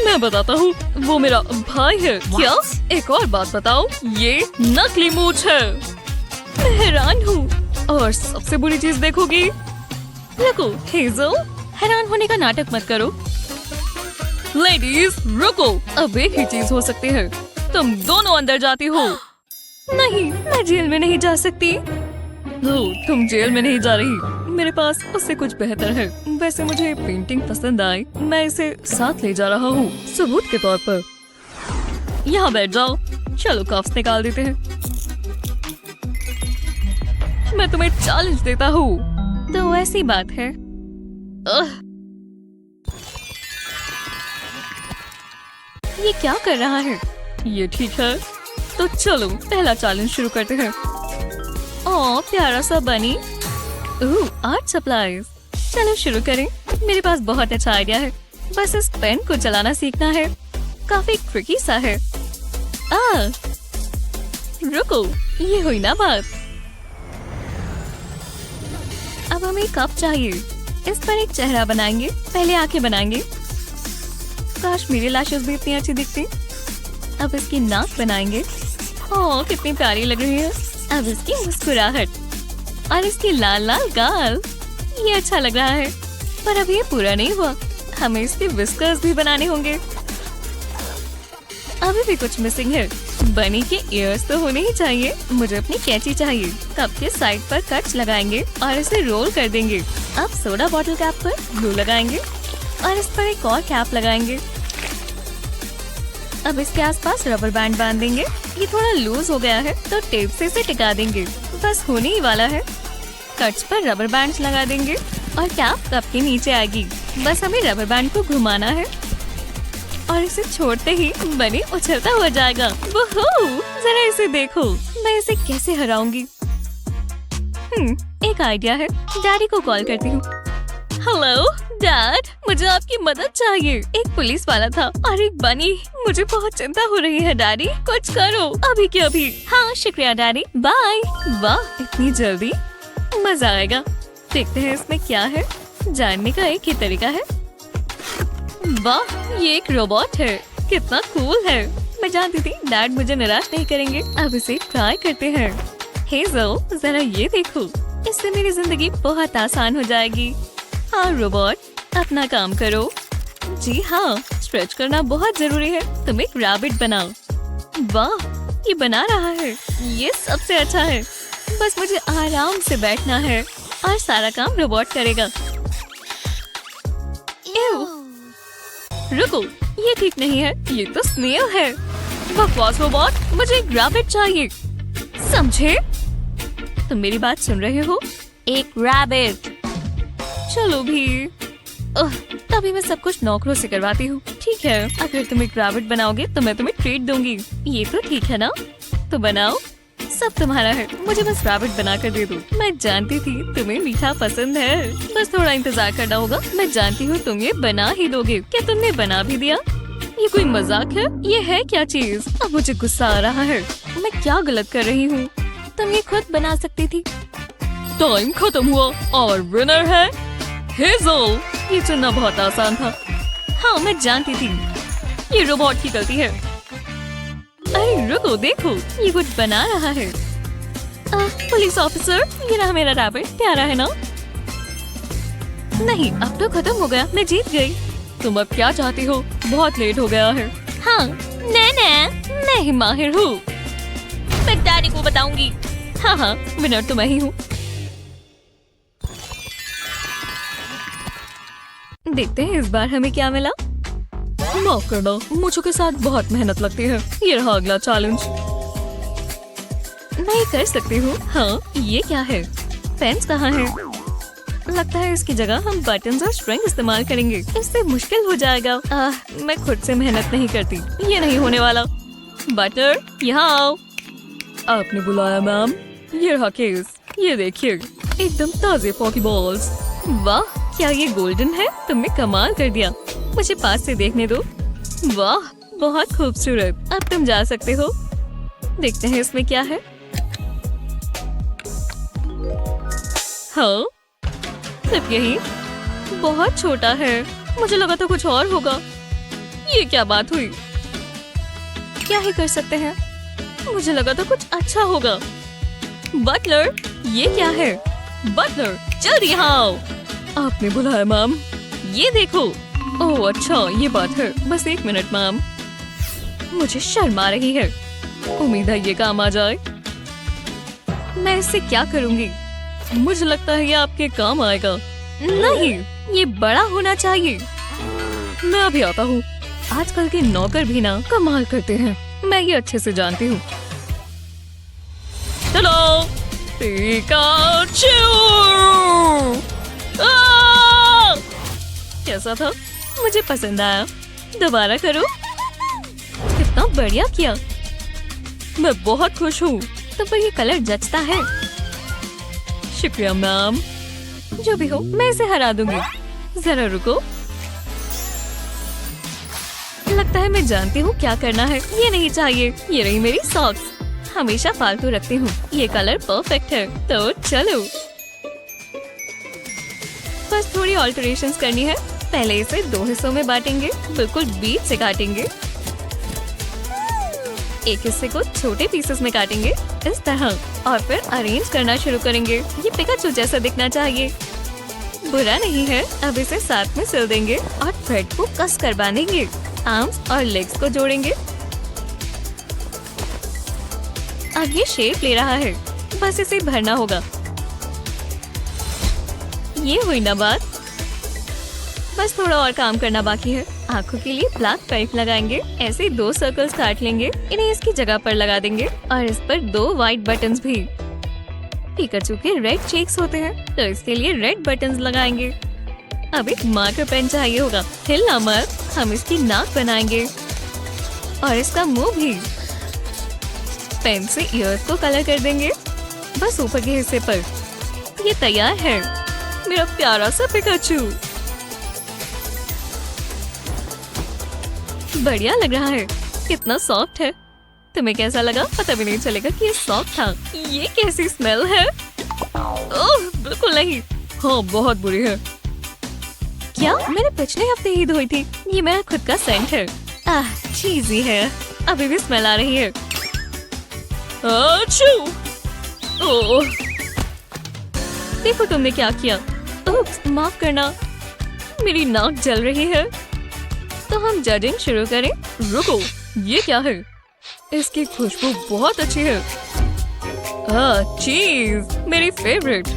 मैं बताता हूँ, वो मेरा भाई है। क्या? एक और बात बताओ, ये नकली मूंछ है। मैं हैरान हूँ। और सबसे बुरी चीज देखोगी? रुको हेजल, हैरान होने का नाटक मत करो। लेडीज रुको, अब एक ही चीज हो सकती है। तुम दोनों अंदर जाती हो। नहीं, मैं जेल में नहीं जा सकती। तुम जेल में नहीं जा रही। मेरे पास उससे कुछ बेहतर है। वैसे मुझे पेंटिंग पसंद आई, मैं इसे साथ ले जा रहा हूँ सबूत के तौर पर। यहाँ बैठ जाओ। चलो कफ्स निकाल देते हैं। मैं तुम्हें चैलेंज देता हूँ। तो ऐसी बात है। ये क्या कर रहा है? ये ठीक है, तो चलो पहला चैलेंज शुरू करते हैं। ओह प्यारा सा बनी। Art supplies. चलो शुरू करें। मेरे पास बहुत अच्छा आइडिया है। बस इस पेन को चलाना सीखना है। काफी ट्रिकी सा है। रुको, ये हुई ना बात। अब हमें कप चाहिए। इस पर एक चेहरा बनाएंगे। पहले आंखें बनाएंगे। काश मेरी लैशेस भी इतनी अच्छी दिखती। अब इसकी नाक बनाएंगे। ओह कितनी प्यारी लग रही है। अब इसकी मुस्कुराहट और इसकी लाल लाल गाल। ये अच्छा लग रहा है, पर अब ये पूरा नहीं हुआ। हमें इसके विस्कर्स भी बनाने होंगे। अभी भी कुछ मिसिंग है। बनी के ईयर्स तो होने ही चाहिए। मुझे अपनी कैंची चाहिए। कप के साइड पर कट्स लगाएंगे और इसे रोल कर देंगे। अब सोडा बॉटल कैप पर ग्लू लगाएंगे और इस पर एक और कैप लगाएंगे। अब इसके आसपास रबर बैंड बांध देंगे। ये थोड़ा लूज हो गया है, तो टेप से इसे टिका देंगे। बस होने ही वाला है। कट्स पर रबर बैंड लगा देंगे और कैप कप के नीचे आएगी। बस हमें रबर बैंड को घुमाना है और इसे छोड़ते ही बनी उछलता हुआ जाएगा। वोहो, जरा इसे देखो। मैं इसे कैसे हराऊंगी? एक आइडिया है। डैडी को कॉल करती हूँ। हेलो डैड, मुझे आपकी मदद चाहिए। एक पुलिस वाला था और एक बनी। मुझे बहुत चिंता हो रही है डैडी, कुछ करो अभी के अभी। हाँ शुक्रिया डैडी, बाय। वाह इतनी जल्दी, मजा आएगा। देखते हैं इसमें क्या है। जानने का एक ही तरीका है। वाह ये एक रोबोट है। कितना कूल है। मैं जानती थी डैड मुझे निराश नहीं करेंगे। अब इसे ट्राई करते हैं। हेजल जरा ये देखो, इससे मेरी जिंदगी बहुत आसान हो जाएगी। हाँ रोबोट, अपना काम करो। जी हाँ, स्ट्रेच करना बहुत जरूरी है। तुम एक रैबिट बनाओ। वाह ये बना रहा है। ये सबसे अच्छा है। बस मुझे आराम से बैठना है और सारा काम रोबोट करेगा। रुको, ये ठीक नहीं है। ये तो स्नेल है। बकवास रोबोट, मुझे एक रैबिट चाहिए। समझे? तुम मेरी बात सुन रहे हो? एक रैबिट। चलो भी। तभी मैं सब कुछ नौकरों से करवाती हूँ। ठीक है, अगर तुम एक रैबिट बनाओगे तो मैं तुम्हें ट्रीट दूंगी। ये तो ठीक है ना? तो बनाओ, सब तुम्हारा है। मुझे बस रैबिट बना कर दे दो। मैं जानती थी तुम्हें मीठा पसंद है। बस थोड़ा इंतजार करना होगा। मैं जानती हूँ तुम ये बना ही दोगे। क्या तुमने बना भी दिया? ये कोई मजाक है? ये है क्या चीज? अब मुझे गुस्सा आ रहा है। मैं क्या गलत कर रही हूँ? तुम ये खुद बना सकती थी। टाइम खत्म हुआ और विनर है हेजल। ये चुनना बहुत आसान था। हाँ मैं जानती थी। ये रोबोट की गलती है। अरे रुको, देखो ये कुछ बना रहा है। पुलिस ऑफिसर, ये रहा मेरा रैबिट। प्यारा है ना? नहीं, अब तो खत्म हो गया। मैं जीत गई। तुम अब क्या चाहती हो? बहुत लेट हो गया है। हाँ मैं ही माहिर हूँ। मैं डैडी को बताऊंगी। हाँ विनर तो मैं ही हूँ। देखते हैं इस बार हमें क्या मिला। माफ करना, मुझों के साथ बहुत मेहनत लगती है। ये रहा अगला चैलेंज। मैं ये कर सकती हूँ। हाँ, ये क्या है? पेन्स कहाँ है? लगता है इसकी जगह हम बटन्स और स्ट्रिंग इस्तेमाल करेंगे। इससे मुश्किल हो जाएगा। मैं खुद से मेहनत नहीं करती। ये नहीं होने वाला। बटर, यहाँ आओ। आपने बुलाया मैम। ये रहा केस। ये देखिए, एकदम ताजे पॉकीबॉल्स। वाह, क्या ये गोल्डन है? तुमने कमाल कर दिया। मुझे पास से देखने दो। वाह, बहुत खूबसूरत। अब तुम जा सकते हो। देखते हैं इसमें क्या है। हाँ, सिर्फ यही। बहुत छोटा है। मुझे लगा था कुछ और होगा। ये क्या बात हुई? क्या ही कर सकते हैं। मुझे लगा था कुछ अच्छा होगा। बटलर, ये क्या है? बटलर, जल्दी यहाँ आओ। आपने बुलाया मैम। ये देखो। ओह अच्छा, ये बात है। बस 1 मिनट मैम। मुझे शर्म आ रही है। उम्मीद है ये काम आ जाए। मैं इससे क्या करूँगी? मुझे लगता है ये आपके काम आएगा। नहीं, ये बड़ा होना चाहिए। मैं अभी आता हूँ। आजकल के नौकर भी ना कमाल करते हैं। मैं ये अच्छे से जानती हूँ। चलो, पिकाचू! कैसा था? मुझे पसंद आया। दोबारा करो। कितना बढ़िया किया। मैं बहुत खुश हूँ। तो पर ये कलर जचता है। शुक्रिया मैम। जो भी हो, मैं इसे हरा दूंगी। जरा रुको। लगता है मैं जानती हूँ क्या करना है। ये नहीं चाहिए। ये रही मेरी सॉक्स। हमेशा फालतू रखती हूँ। ये कलर परफेक्ट है। तो चलो, बस थोड़ी ऑल्टरेशंस करनी है। पहले इसे 2 हिस्सों में बांटेंगे। बिल्कुल बीच से काटेंगे। एक हिस्से को छोटे पीसेस में काटेंगे इस तरह, और फिर अरेंज करना शुरू करेंगे। ये पिकाचू जैसा दिखना चाहिए। बुरा नहीं है। अब इसे साथ में सिल देंगे और थ्रेड को कस कर बांधेंगे। आर्म्स और लेग्स को जोड़ेंगे। अब ये शेप ले रहा है। बस इसे भरना होगा। ये हुई ना बात। बस थोड़ा और काम करना बाकी है। आंखों के लिए ब्लैक पाइप लगाएंगे। ऐसे 2 सर्कल्स काट लेंगे। इन्हें इसकी जगह पर लगा देंगे और इस पर 2 व्हाइट बटन्स भी। पिकाचू के रेड चेक्स होते हैं, तो इसके लिए रेड बटन्स लगाएंगे। अब एक मार्कर पेन चाहिए होगा। हिलना मत। हम इसकी नाक बनाएंगे और इसका मुंह भी। पेन से ईयर्स को कलर कर देंगे, बस ऊपर के हिस्से पर। ये तैयार है, मेरा प्यारा सा पिकाचू। बढ़िया लग रहा है। कितना सॉफ्ट है। तुम्हें कैसा लगा? पता भी नहीं चलेगा कि ये सॉफ्ट था। ये कैसी स्मेल है? ओह, बिल्कुल नहीं। हाँ, बहुत बुरी है। क्या? मैंने पिछले हफ्ते ही धोई थी। ये मेरा खुद का सेंट है। चीज़ी है। अभी भी स्मेल आ रही है। आचू! ओह, देखो तुमने क्या किया। उप्स, माफ करना। मेरी नाक जल रही है। तो हम जजिंग शुरू करें। रुको, ये क्या है? इसकी खुशबू बहुत अच्छी है। चीज, मेरी फेवरेट।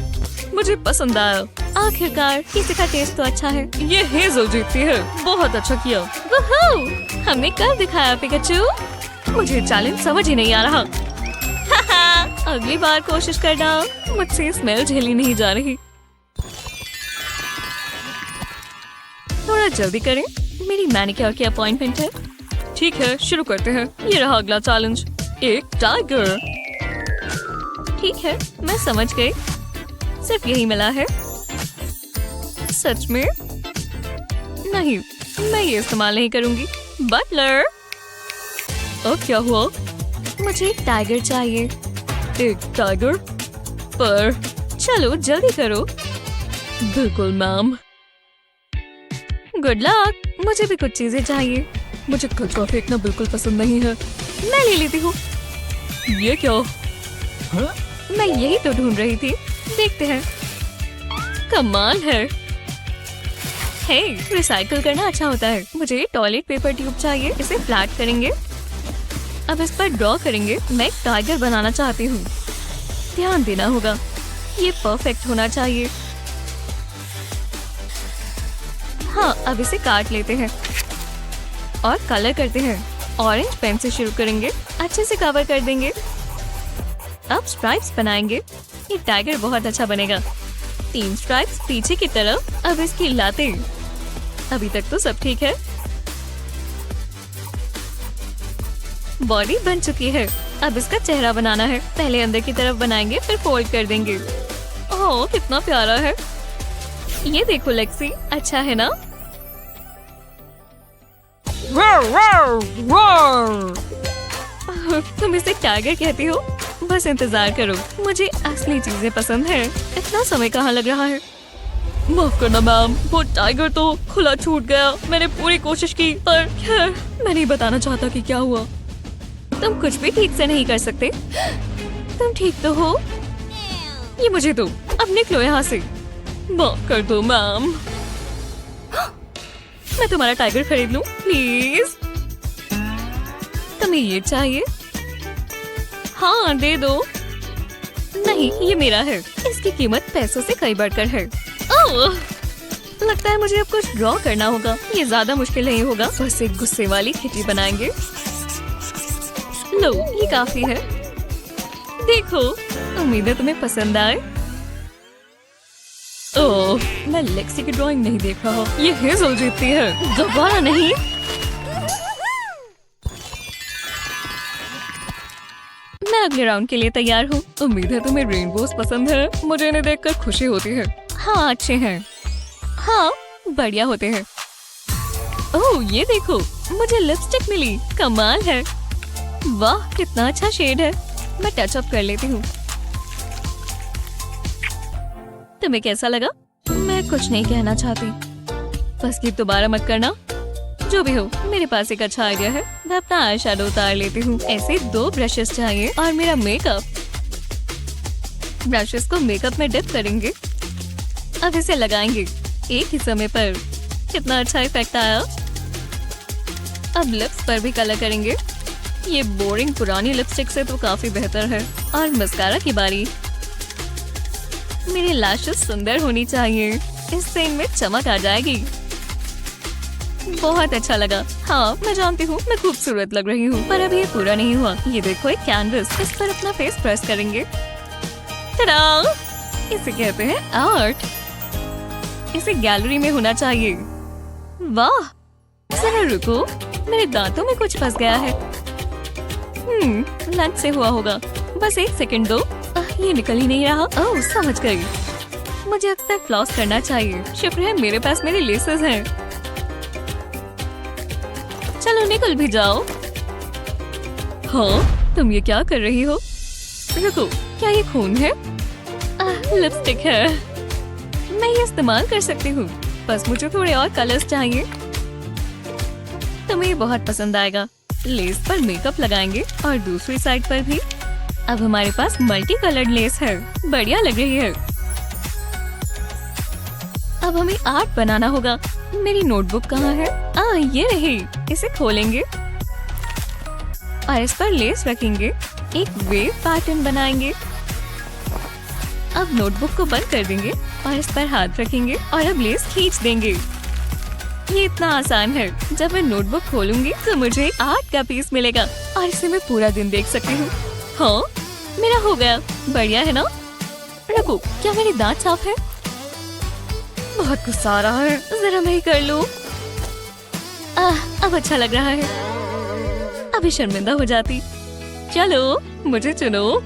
मुझे पसंद आया। आखिरकार किसी का टेस्ट तो अच्छा है। ये हेजल जीतती है। बहुत अच्छा किया। वूहू! हमने कर दिखाया पिकाचू। मुझे चैलेंज समझ ही नहीं आ रहा। अगली बार कोशिश करना। मुझसे स्मेल झेली नहीं जा रही। थोड़ा जल्दी करें, मेरी मैनिक्योर की अपॉइंटमेंट है। ठीक है, शुरू करते हैं। ये रहा अगला चैलेंज, एक टाइगर। ठीक है, मैं समझ गई। सिर्फ यही मिला है। सच में? नहीं, मैं ये इस्तेमाल नहीं करूंगी। बटलर, अब क्या हुआ? मुझे एक टाइगर चाहिए। एक टाइगर? पर चलो जल्दी करो। बिल्कुल मैम। Good luck. मुझे भी कुछ चीजें चाहिए। मुझे कचरा फेंकना बिल्कुल पसंद नहीं है। मैं ले लेती हूँ। ये क्या? मैं यही तो ढूंढ रही थी। देखते हैं। कमाल है। हे, रिसाइकल करना अच्छा होता है। मुझे टॉयलेट पेपर ट्यूब चाहिए। इसे फ्लैट करेंगे। अब इस पर ड्रॉ करेंगे। मैं एक टाइगर बनाना चाहती हूँ। ध्यान देना होगा। ये परफेक्ट होना चाहिए। हाँ, अब इसे काट लेते हैं और कलर करते हैं। ऑरेंज पेन से शुरू करेंगे, अच्छे से कवर कर देंगे। अब स्ट्राइप्स बनाएंगे। ये टाइगर बहुत अच्छा बनेगा। 3 स्ट्राइप्स पीछे की तरफ। अब इसकी लाते। अभी तक तो सब ठीक है। बॉडी बन चुकी है। अब इसका चेहरा बनाना है। पहले अंदर की तरफ बनाएंगे, फिर फोल्ड कर देंगे। ओह, कितना प्यारा है। ये देखो लेक्सी, अच्छा है ना? तुम इसे टाइगर कहती हो? बस इंतजार करो, मुझे असली चीजें पसंद है। इतना समय कहाँ लग रहा है? माफ करना मैम, वो टाइगर तो खुला छूट गया। मैंने पूरी कोशिश की, पर खैर, मैं नहीं बताना चाहता कि क्या हुआ। तुम कुछ भी ठीक से नहीं कर सकते। तुम ठीक तो हो? ये मुझे दो, अब निकलो यहाँ से। माफ कर दो मैम। मैं तुम्हारा टाइगर खरीद लूं प्लीज? तुम्हें ये चाहिए? हाँ, दे दो। नहीं, ये मेरा है। इसकी कीमत पैसों से कई बढ़कर है। ओह, लगता है मुझे अब कुछ ड्रॉ करना होगा। ये ज्यादा मुश्किल नहीं होगा। बस एक गुस्से वाली खिटी बनाएंगे। लो, ये काफी है। देखो, उम्मीद है तुम्हें पसंद आए। ओह, मैं लेक्सी की ड्राइंग नहीं देख रहा। ये हेजल जीतती है, दोबारा नहीं। मैं अगले राउंड के लिए तैयार हूँ। उम्मीद है तुम्हें रेनबोस पसंद है। मुझे इन्हें देखकर खुशी होती है। हाँ, अच्छे हैं। हाँ, बढ़िया होते हैं। ओह, ये देखो, मुझे लिपस्टिक मिली। कमाल है। वाह, कितना अच्छा शेड है। मैं टच अप कर लेती हूँ। तुम्हें कैसा लगा? मैं कुछ नहीं कहना चाहती। बस क्लिप दोबारा मत करना। जो भी हो, मेरे पास एक अच्छा आइडिया है। मैं अपना आई शैडो उतार लेती हूँ। ऐसे 2 ब्रशेस चाहिए और मेरा मेकअप। ब्रशेस को मेकअप में डिप करेंगे। अब इसे लगाएंगे एक ही समय पर। कितना अच्छा इफेक्ट आया। अब लिप्स पर भी कलर करेंगे। ये बोरिंग पुरानी लिपस्टिक से तो काफी बेहतर है। और मस्कारा की बारी। मेरी लैशेस सुंदर होनी चाहिए, इससे इनमें चमक आ जाएगी। बहुत अच्छा लगा। हाँ, मैं जानती हूँ मैं खूबसूरत लग रही हूँ, पर अभी ये पूरा नहीं हुआ। ये देखो, एक कैनवस। इस पर अपना फेस प्रेस करेंगे। टडा! इसे कहते हैं आर्ट। इसे गैलरी में होना चाहिए। वाह! जरा रुको, मेरे दांतों में कुछ फंस गया है। लंच से हुआ होगा। बस 1 सेकंड दो। ये निकल ही नहीं रहा। ओह, समझ गई। मुझे अक्सर फ्लॉस करना चाहिए। शुक्र है मेरे पास मेरे लेसेस हैं। चलो, निकल भी जाओ। हाँ, तुम ये क्या कर रही हो? रुको, क्या ये खून है? लिपस्टिक है। मैं ये इस्तेमाल कर सकती हूँ। बस मुझे थोड़े और कलर्स चाहिए। तुम्हें ये बहुत पसंद आएगा। लेस पर मेकअप लगाएंगे और दूसरी साइड पर भी। अब हमारे पास मल्टी कलर्ड लेस है। बढ़िया लग रही है। अब हमें आर्ट बनाना होगा। मेरी नोटबुक कहाँ है? ये रही। इसे खोलेंगे और इस पर लेस रखेंगे। एक वेव पैटर्न बनाएंगे। अब नोटबुक को बंद कर देंगे और इस पर हाथ रखेंगे और अब लेस खींच देंगे। ये इतना आसान है। जब मैं नोटबुक खोलूंगी तो मुझे आर्ट का पीस मिलेगा और इसे मैं पूरा दिन देख सकती हूँ। हाँ, मेरा हो गया। बढ़िया है ना? रुको, क्या मेरे दांत साफ है? बहुत गुस्सा आ रहा है। जरा मैं ही कर लूं। अब अच्छा लग रहा है। अभी शर्मिंदा हो जाती। चलो, मुझे चुनो।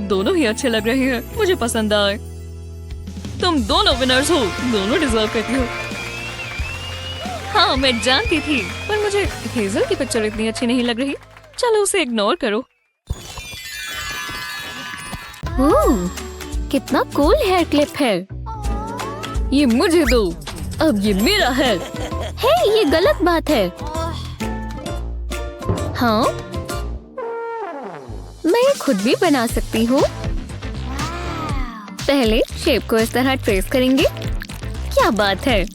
दोनों ही अच्छे लग रहे हैं। मुझे पसंद आए। तुम दोनों विनर्स हो। दोनों डिजर्व करती हो। हाँ, मैं जानती थी, पर मुझे हेजल की पिक्चर इतनी अच्छी नहीं लग रही। चलो, उसे इग्नोर करो। कितना कूल हेयर क्लिप है। ये मुझे दो। अब ये मेरा है। हे, ये गलत बात है। हाँ, मैं ये खुद भी बना सकती हूँ। पहले शेप को इस तरह ट्रेस करेंगे। क्या बात है।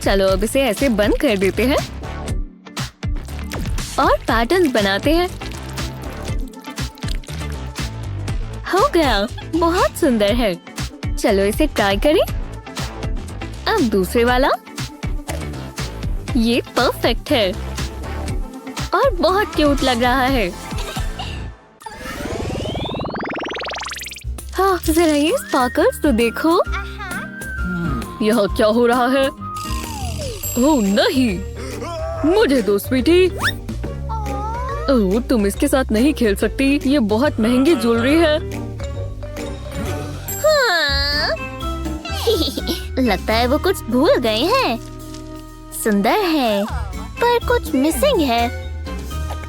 चलो, अब इसे ऐसे बंद कर देते हैं और पैटर्न्स बनाते हैं। हो गया। बहुत सुंदर है। चलो इसे ट्राई करें। अब दूसरे वाला। ये परफेक्ट है और बहुत क्यूट लग रहा है। हाँ, जरा ये स्पार्कल्स तो देखो। यहाँ क्या हो रहा है? ओह नहीं, मुझे दो स्वीटी। ओह, तुम इसके साथ नहीं खेल सकती, ये बहुत महंगी ज्वेलरी है। हाँ। लगता है वो कुछ भूल गए हैं। सुंदर है पर कुछ मिसिंग है।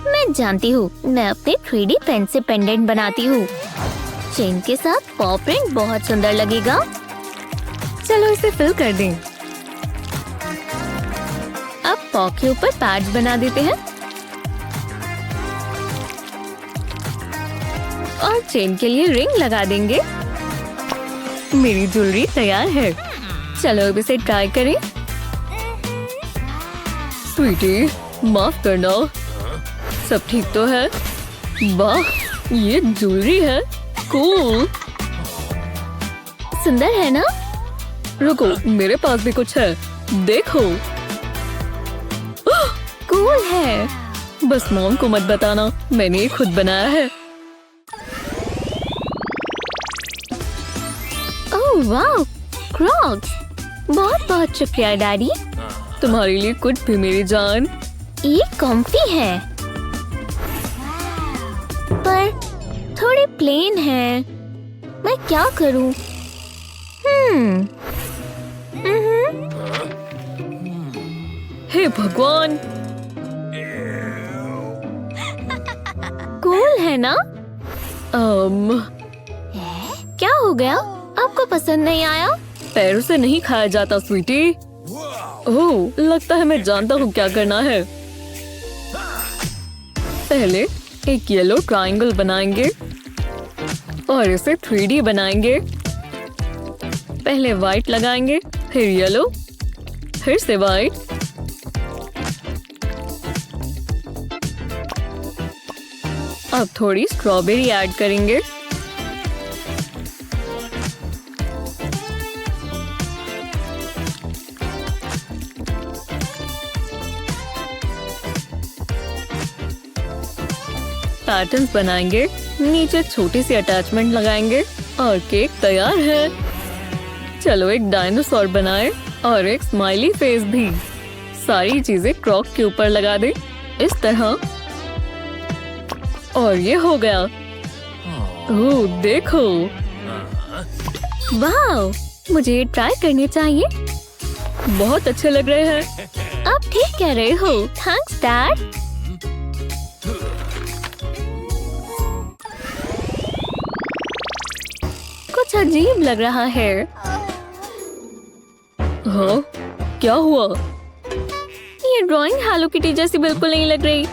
मैं जानती हूँ, मैं अपने 3D पेन से पेंडेंट बनाती हूँ। चेन के साथ पॉ प्रिंट बहुत सुंदर लगेगा। चलो इसे फिल कर दें। अब पॉ के ऊपर पैड्स बना देते हैं और चेन के लिए रिंग लगा देंगे। मेरी ज्वेलरी तैयार है। चलो अब इसे ट्राई करें। स्वीटी, माफ करना, सब ठीक तो है? वाह, ये ज्वेलरी है। कूल। सुंदर है ना? रुको, मेरे पास भी कुछ है, देखो। कूल है। बस मॉम को मत बताना, मैंने ये खुद बनाया है। ओह वाह, क्रॉक्स। बहुत बहुत शुक्रिया डैडी। तुम्हारे लिए कुछ भी मेरी जान। ये कॉम्फी है पर थोड़े प्लेन है। मैं क्या करूं? हे भगवान, कूल है ना? क्या हो गया? आपको पसंद नहीं आया? पैरों से नहीं खाया जाता स्वीटी। ओह, लगता है मैं जानता हूँ क्या करना है। पहले एक येलो ट्रायंगल बनाएंगे और इसे 3D बनाएंगे। पहले व्हाइट लगाएंगे, फिर येलो, फिर से व्हाइट। अब थोड़ी स्ट्रॉबेरी ऐड करेंगे। पैटर्न्स बनाएंगे, नीचे छोटी सी अटैचमेंट लगाएंगे और केक तैयार है। चलो एक डायनासोर बनाएं और एक स्माइली फेस भी। सारी चीजें क्रॉक के ऊपर लगा दे इस तरह। और ये हो गया। ओह देखो, वाह, मुझे ये ट्राई करनी चाहिए। बहुत अच्छे लग रहे हैं। आप ठीक कह रहे हो। Thanks dad. कुछ अजीब लग रहा है। हाँ, क्या हुआ? ये ड्राइंग हेलो किटी जैसी बिल्कुल नहीं लग रही।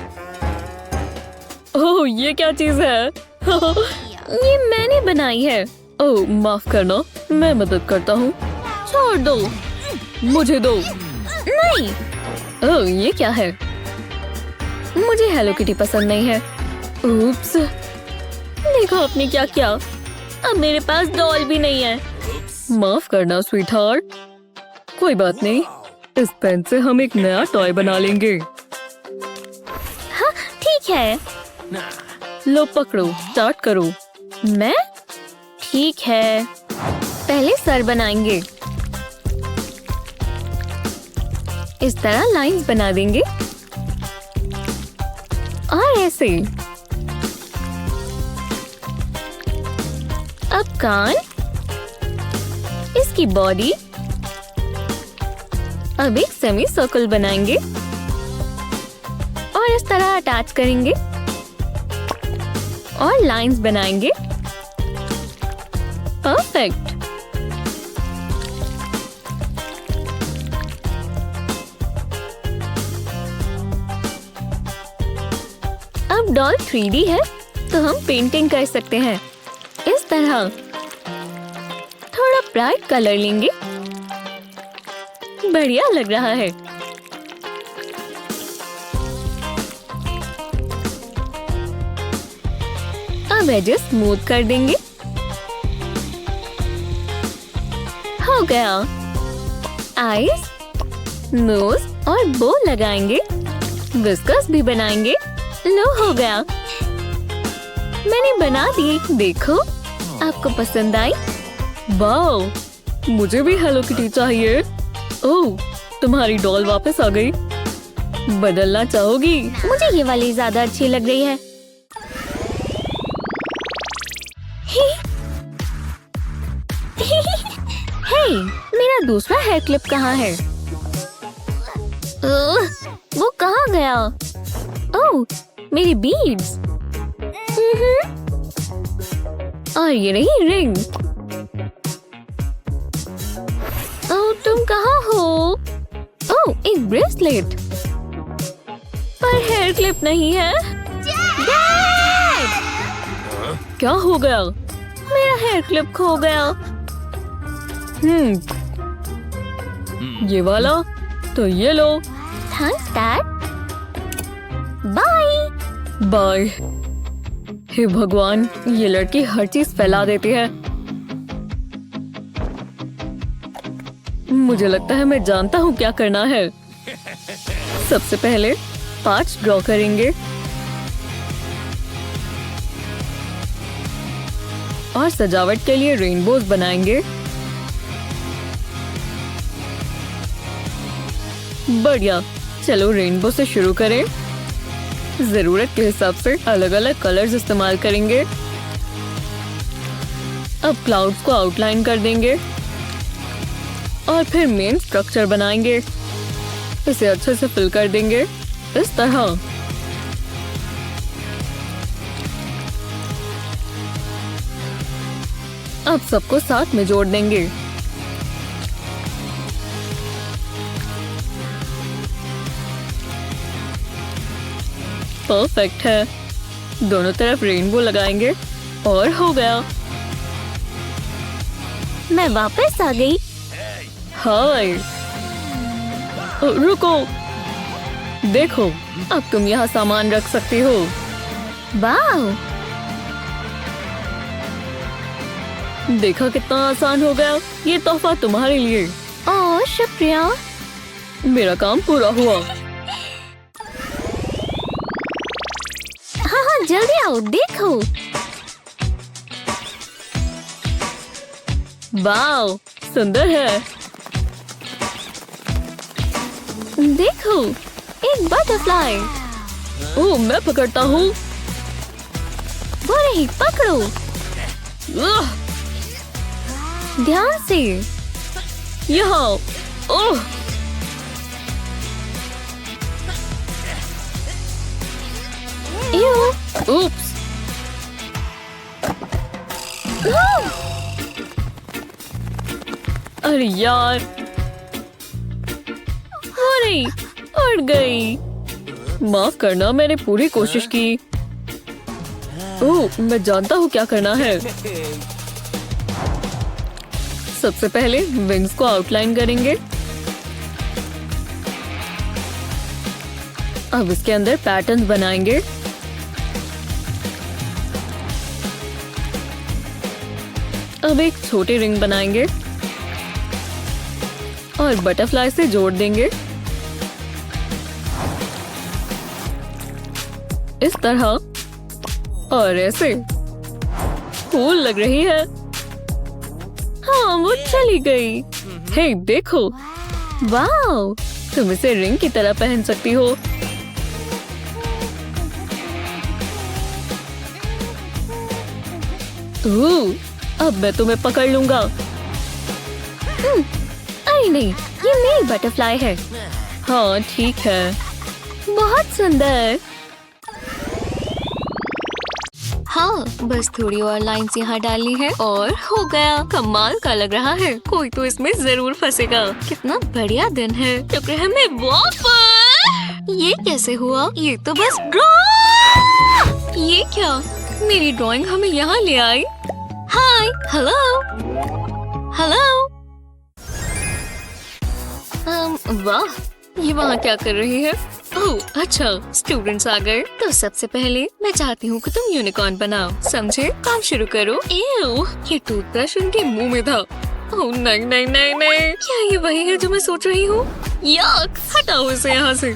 ओह, ये क्या चीज है? ये मैंने बनाई है। ओह, माफ करना, मैं मदद करता हूँ। छोड़ दो। मुझे दो। नहीं, ओह, ये क्या है? मुझे हेलो किटी पसंद नहीं है। उप्स, देखो आपने क्या किया। अब मेरे पास डॉल भी नहीं है। माफ करना स्वीटहार्ट। कोई बात नहीं, इस पेन से हम एक नया टॉय बना लेंगे। हाँ, ठीक है। लो पकड़ो, स्टार्ट करो। मैं? ठीक है। पहले सर बनाएंगे। इस तरह लाइंस बना देंगे और ऐसे। अब कान, इसकी बॉडी। अब एक सेमी सर्कल बनाएंगे और इस तरह अटैच करेंगे और लाइंस बनाएंगे। परफेक्ट। अब डॉल 3D है तो हम पेंटिंग कर सकते हैं। इस तरह थोड़ा ब्राइट कलर लेंगे। बढ़िया लग रहा है। अब एजेस स्मूथ कर देंगे गया। आईज, नोज और बो लगाएंगे। विस्कस भी बनाएंगे। लो हो गया। मैंने बना दी। देखो, आपको पसंद आई? वाओ, मुझे भी हेलो किटी चाहिए। ओह, तुम्हारी डॉल वापस आ गई। बदलना चाहोगी? मुझे ये वाली ज्यादा अच्छी लग रही है। हे, मेरा दूसरा हेयर क्लिप कहाँ है? वो कहाँ गया? ओह, मेरी बीड्स। और ये रही रिंग। ओह, तुम कहाँ हो? ओह, एक ब्रेसलेट। पर हेयर क्लिप नहीं है। क्या हो गया? मेरा हेयर क्लिप खो गया। ये वाला तो ये लो। Thanks dad. बाय। बाय। हे भगवान, ये लड़की हर चीज फैला देती है। मुझे लगता है मैं जानता हूँ क्या करना है। सबसे पहले 5 ड्रॉ करेंगे और सजावट के लिए रेनबोज बनाएंगे। बढ़िया, चलो रेनबो से शुरू करें। जरूरत के हिसाब से अलग अलग कलर्स इस्तेमाल करेंगे। अब क्लाउड्स को आउटलाइन कर देंगे और फिर मेन स्ट्रक्चर बनाएंगे। इसे अच्छे से फिल कर देंगे इस तरह। अब सबको साथ में जोड़ देंगे। परफेक्ट है। दोनों तरफ रेनबो लगाएंगे और हो गया। मैं वापस आ गई। हाय, रुको, देखो, अब तुम यहाँ सामान रख सकती हो। वाह, देखा कितना आसान हो गया। ये तोहफा तुम्हारे लिए। ओह शुक्रिया। मेरा काम पूरा हुआ। हाँ, जल्दी आओ, देखो। वाव, सुंदर है। देखो, एक बटरफ्लाई। ओह, मैं पकड़ता हूँ। वो रही, पकड़ो। ध्यान से। यहाँ। ओह, उप्स। अरे यार, अरे उड़ गई। माफ करना, मैंने पूरी कोशिश की। ओह, मैं जानता हूँ क्या करना है। सबसे पहले विंग्स को आउटलाइन करेंगे। अब इसके अंदर पैटर्न बनाएंगे। अब एक छोटी रिंग बनाएंगे और बटरफ्लाई से जोड़ देंगे इस तरह और ऐसे। कूल लग रही है। हाँ, वो चली गई। हे, देखो। वाव, तुम इसे रिंग की तरह पहन सकती हो। अब मैं तुम्हें पकड़ लूंगा। अरे नहीं, ये मेरी बटरफ्लाई है। हाँ, ठीक है। बहुत सुंदर। हाँ, बस थोड़ी और लाइंस यहाँ डालनी है और हो गया। कमाल का लग रहा है। कोई तो इसमें जरूर फंसेगा। कितना बढ़िया दिन है। शुक्र है मैं वापस। ये कैसे हुआ? ये तो बस ये क्या? मेरी ड्राइंग हमें यहाँ ले आई। हाय, हेलो, हेलो। वाह, ये वहाँ क्या कर रही है? ओह, अच्छा, स्टूडेंट्स आ गए। तो सबसे पहले मैं चाहती हूँ कि तुम यूनिकॉर्न बनाओ। समझे? काम शुरू करो। एव, ये टूथब्रश उनके मुंह में था। ओह नहीं नहीं नहीं नहीं, क्या ये वही है जो मैं सोच रही हूँ? याक, हटाओ इसे यहाँ से,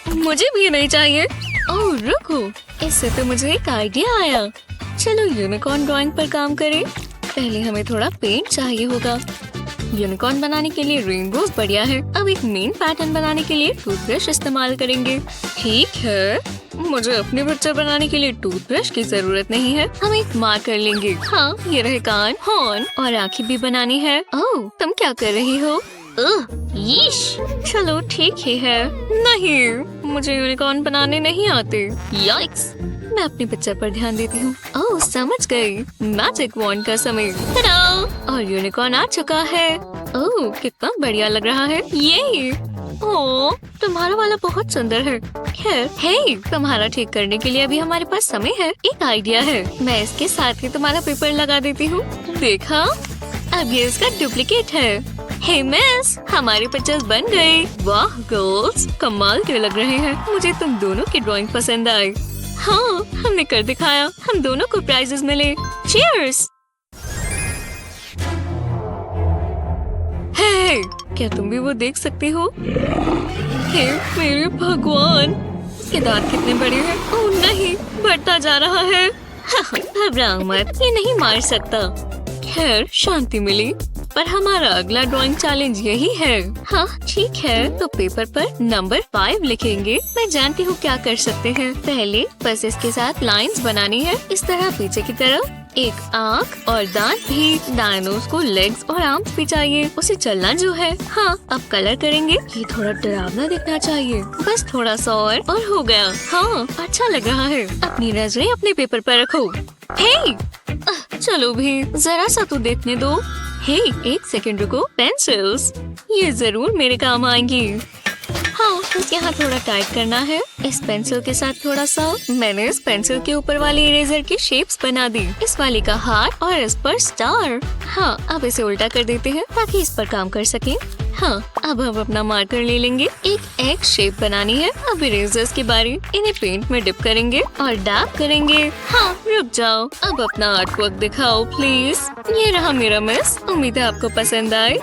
मुझे भी नहीं चाहिए। ओह रुको, इससे तो मुझे एक आइडिया आया। चलो यूनिकॉर्न ड्राइंग पर काम करें। पहले हमें थोड़ा पेंट चाहिए होगा। यूनिकॉर्न बनाने के लिए रेनबोज बढ़िया है। अब एक मेन पैटर्न बनाने के लिए टूथब्रश इस्तेमाल करेंगे। ठीक है, मुझे अपने पिक्चर बनाने के लिए टूथब्रश की जरूरत नहीं है। हम एक मार्कर लेंगे। हाँ, ये रहे कान, हॉर्न और आँखें भी बनानी है। ओह, तुम क्या कर रही हो? यीश, चलो ठीक ही है। नहीं, मुझे यूनिकॉर्न बनाने नहीं आते। याइक्स, मैं अपनी पिक्चर पर ध्यान देती हूँ। ओह समझ गई, मैजिक वॉन्ड का समय। टा-डा! और यूनिकॉर्न आ चुका है। ओह कितना बढ़िया लग रहा है ये। ओह तुम्हारा वाला बहुत सुंदर है। खैर, हे, तुम्हारा ठीक करने के लिए अभी हमारे पास समय है। एक आइडिया है, मैं इसके साथ ही तुम्हारा पेपर लगा देती हूँ। देखा, अब ये इसका डुप्लीकेट है। हे मिस, हमारी पिक्चर्स बन गई। वाह गर्ल्स, कमाल के लग रहे हैं। मुझे तुम दोनों की ड्राइंग पसंद आई। हाँ, हमने कर दिखाया। हम दोनों को प्राइजेस मिले। चीयर्स। हे, क्या तुम भी वो देख सकती हो? हे मेरे भगवान, इसके दांत कितने बड़े हैं। ओह नहीं, बढ़ता जा रहा है। घबराओ मत, ये नहीं मार सकता। खैर, शांति मिली। पर हमारा अगला ड्राइंग चैलेंज यही है। हाँ ठीक है, तो पेपर पर नंबर 5 लिखेंगे। मैं जानती हूँ क्या कर सकते हैं। पहले बस इसके साथ लाइंस बनानी है। इस तरह पीछे की तरफ एक आँख और दांत भी। डायनोस को लेग्स और आर्म्स भी चाहिए, उसे चलना जो है। हाँ, अब कलर करेंगे। ये थोड़ा डरावना दिखना चाहिए, बस थोड़ा सा और हो गया। हाँ, अच्छा लग रहा है। अपनी नजरें अपने पेपर पर रखो। हे, चलो भी जरा सा तो देखने दो। हे, एक सेकंड रुको। पेंसिल्स, ये जरूर मेरे काम आएंगी। हाँ, बस यहाँ थोड़ा टाइट करना है। इस पेंसिल के साथ थोड़ा सा। मैंने इस पेंसिल के ऊपर वाले इरेजर की शेप्स बना दी। इस वाले का हार्ट और इस पर स्टार। हाँ, अब इसे उल्टा कर देते हैं ताकि इस पर काम कर सकें। हाँ, अब हम अपना मार्कर ले लेंगे। एक एग शेप बनानी है। अब इरेजर्स की बारी। इन्हें पेंट में डिप करेंगे और डैप करेंगे। हाँ, रुक जाओ, अब अपना आर्टवर्क दिखाओ प्लीज। ये रहा मेरा मिस, उम्मीद है आपको पसंद आए।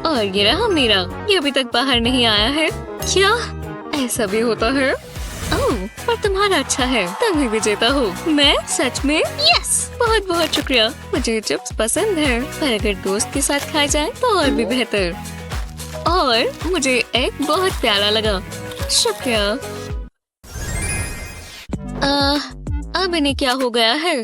और ये रहा मेरा, ये अभी तक बाहर नहीं आया है। क्या ऐसा भी होता है? ओह, पर तुम्हारा अच्छा है, तुम ही विजेता हो। मैं सच में? यस, बहुत बहुत शुक्रिया। मुझे चिप्स पसंद है, पर अगर दोस्त के साथ खाए जाए तो और भी बेहतर। और मुझे एग बहुत प्यारा लगा, शुक्रिया। अब इन्हें क्या हो गया है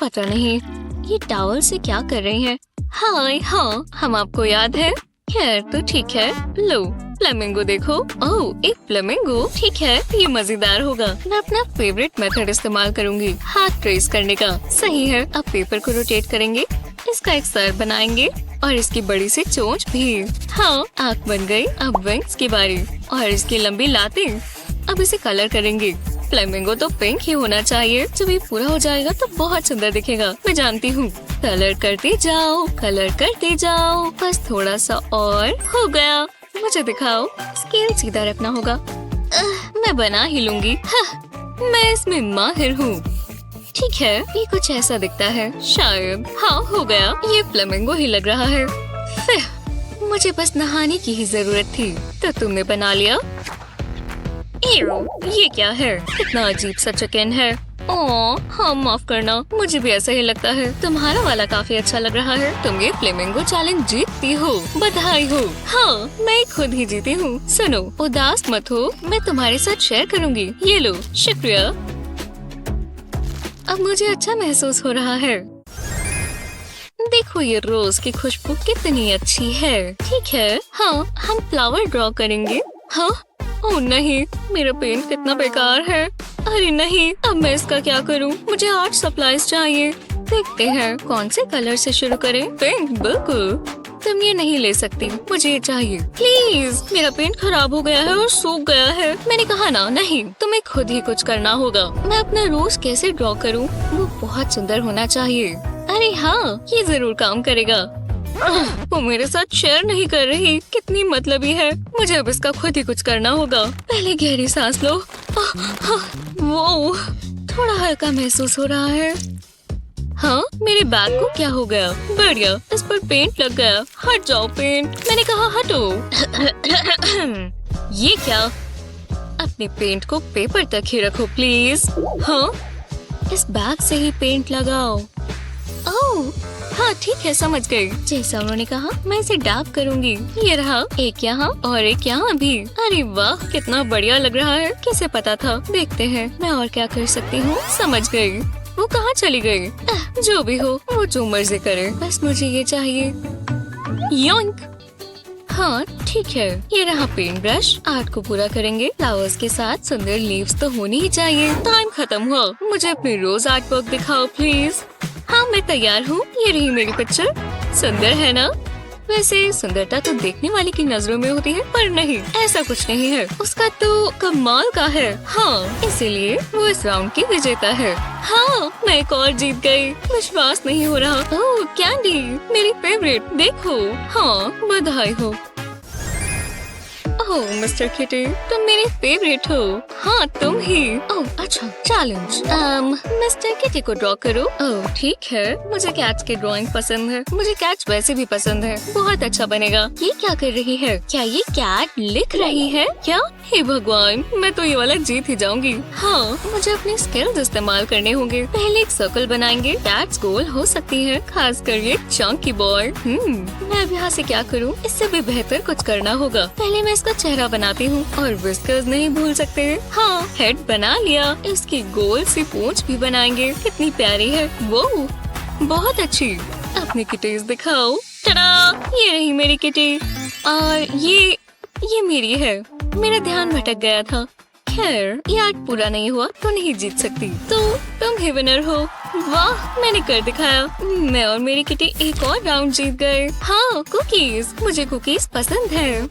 पता नहीं। ये टॉवल से क्या कर रही हैं? हाय, हाँ, हम आपको याद है। खैर तो ठीक है। लो, फ्लेमिंगो देखो। ओह, एक फ्लेमिंगो। ठीक है, ये मजेदार होगा। मैं अपना फेवरेट मेथड इस्तेमाल करूंगी, हाथ ट्रेस करने का। सही है, अब पेपर को रोटेट करेंगे। इसका एक सर बनाएंगे और इसकी बड़ी सी चोंच भी। हाँ, आँख बन गई। अब विंग्स की बारी और इसकी लंबी लातें। अब इसे कलर करेंगे। फ्लेमिंगो तो पिंक ही होना चाहिए। जब ये पूरा हो जाएगा तो बहुत सुंदर दिखेगा, मैं जानती हूँ। कलर करते जाओ, कलर करते जाओ। बस थोड़ा सा और हो गया। मुझे दिखाओ, स्केल सीधा रखना होगा। मैं बना ही लूंगी। मैं इसमें माहिर हूँ। ठीक है, ये कुछ ऐसा दिखता है शायद। हाँ, हो गया। ये फ्लेमिंगो ही लग रहा है। मुझे बस नहाने की ही जरूरत थी, तो तुमने बना लिया। ये क्या है? कितना अजीब सा चिकन है। ओह, हाँ माफ करना, मुझे भी ऐसा ही लगता है। तुम्हारा वाला काफी अच्छा लग रहा है। तुम ये फ्लेमिंगो चैलेंज जीतती हो, बधाई हो। हाँ, मैं खुद ही जीती हूँ। सुनो, उदास मत हो, मैं तुम्हारे साथ शेयर करूँगी। ये लो, शुक्रिया। अब मुझे अच्छा महसूस हो रहा है। देखो ये रोज की खुशबू कितनी अच्छी है। ठीक है, हाँ, हम फ्लावर ड्रॉ करेंगे। हाँ, ओह नहीं, मेरा पेंट कितना बेकार है। अरे नहीं, अब मैं इसका क्या करूं? मुझे आर्ट सप्लाईज चाहिए। देखते हैं कौन से कलर से शुरू करें। पेंट, बिल्कुल। तुम ये नहीं ले सकती, मुझे ये चाहिए प्लीज। मेरा पेंट खराब हो गया है और सूख गया है। मैंने कहा ना, नहीं, तुम्हें खुद ही कुछ करना होगा। मैं अपना रोज कैसे ड्रॉ करूं? वो बहुत सुंदर होना चाहिए। अरे हाँ, ये जरूर काम करेगा। वो मेरे साथ शेयर नहीं कर रही, कितनी मतलबी है। मुझे अब इसका खुद ही कुछ करना होगा। पहले गहरी सांस लो। वो थोड़ा हल्का महसूस हो रहा है। हाँ, मेरे बैग को क्या हो गया? बढ़िया, इस पर पेंट लग गया। हट जाओ पेंट, मैंने कहा हटो। ये क्या? अपने पेंट को पेपर तक ही रखो प्लीज। हाँ, इस बैग से ही पेंट लगाओ। ओह, हाँ ठीक है, समझ गई। जैसा उन्होंने कहा मैं इसे डैप करूंगी। ये रहा, एक यहाँ और एक यहाँ भी। अरे वाह, कितना बढ़िया लग रहा है। किसे पता था? देखते हैं मैं और क्या कर सकती हूँ। समझ गई। वो कहाँ चली गई? जो भी हो, वो जो मर्जी करे, बस मुझे ये चाहिए। योंक। हाँ ठीक है, ये रहा पेंट ब्रश। आर्ट को पूरा करेंगे। फ्लावर्स के साथ सुंदर लीव्स तो होनी ही चाहिए। टाइम खत्म हुआ, मुझे अपनी रोज आर्ट वर्क दिखाओ प्लीज। हाँ मैं तैयार हूँ, ये रही मेरी पिक्चर। सुंदर है ना? वैसे सुंदरता तो देखने वाले की नजरों में होती है, पर नहीं, ऐसा कुछ नहीं है। उसका तो कमाल का है। हाँ, इसीलिए वो इस राउंड की विजेता है। हाँ, मैं एक और जीत गई। विश्वास नहीं हो रहा। ओह कैंडी, मेरी फेवरेट। देखो। हाँ, बधाई हो। ओह मिस्टर किटी, तुम मेरी फेवरेट हो। हाँ तुम ही। ओह अच्छा, चैलेंज। मिस्टर किटी को ड्रॉ करो। ओह ठीक है, मुझे कैट्स की ड्राइंग पसंद है। मुझे कैट्स वैसे भी पसंद है। बहुत अच्छा बनेगा। ये क्या कर रही है? क्या ये कैट लिख रही है क्या? हे भगवान, मैं तो ये वाला जीत ही जाऊंगी। हाँ, मुझे अपने स्किल्स इस्तेमाल करने होंगे। पहले एक सर्कल बनाएंगे। कैट्स गोल हो सकती है, खासकर ये चंकी बॉय। मैं अब यहाँ से क्या करूँ? इससे भी बेहतर कुछ करना होगा। पहले मैं इसका चेहरा बनाती हूँ और विस्कर्स नहीं भूल सकते। हाँ, हेड बना लिया। इसकी गोल सी पूंछ भी बनाएंगे। कितनी प्यारी है वो, बहुत अच्छी। अपनी किटीज दिखाओ। टडा, ये रही मेरी किटी। और ये मेरी है। मेरा ध्यान भटक गया था। खैर, ये आर्ट पूरा नहीं हुआ तो नहीं जीत सकती। तो तुम ही विनर हो। वाह, मैंने कर दिखाया। मैं और मेरी किटी एक और राउंड जीत गए। हाँ, कुकीज। मुझे कुकीज पसंद है।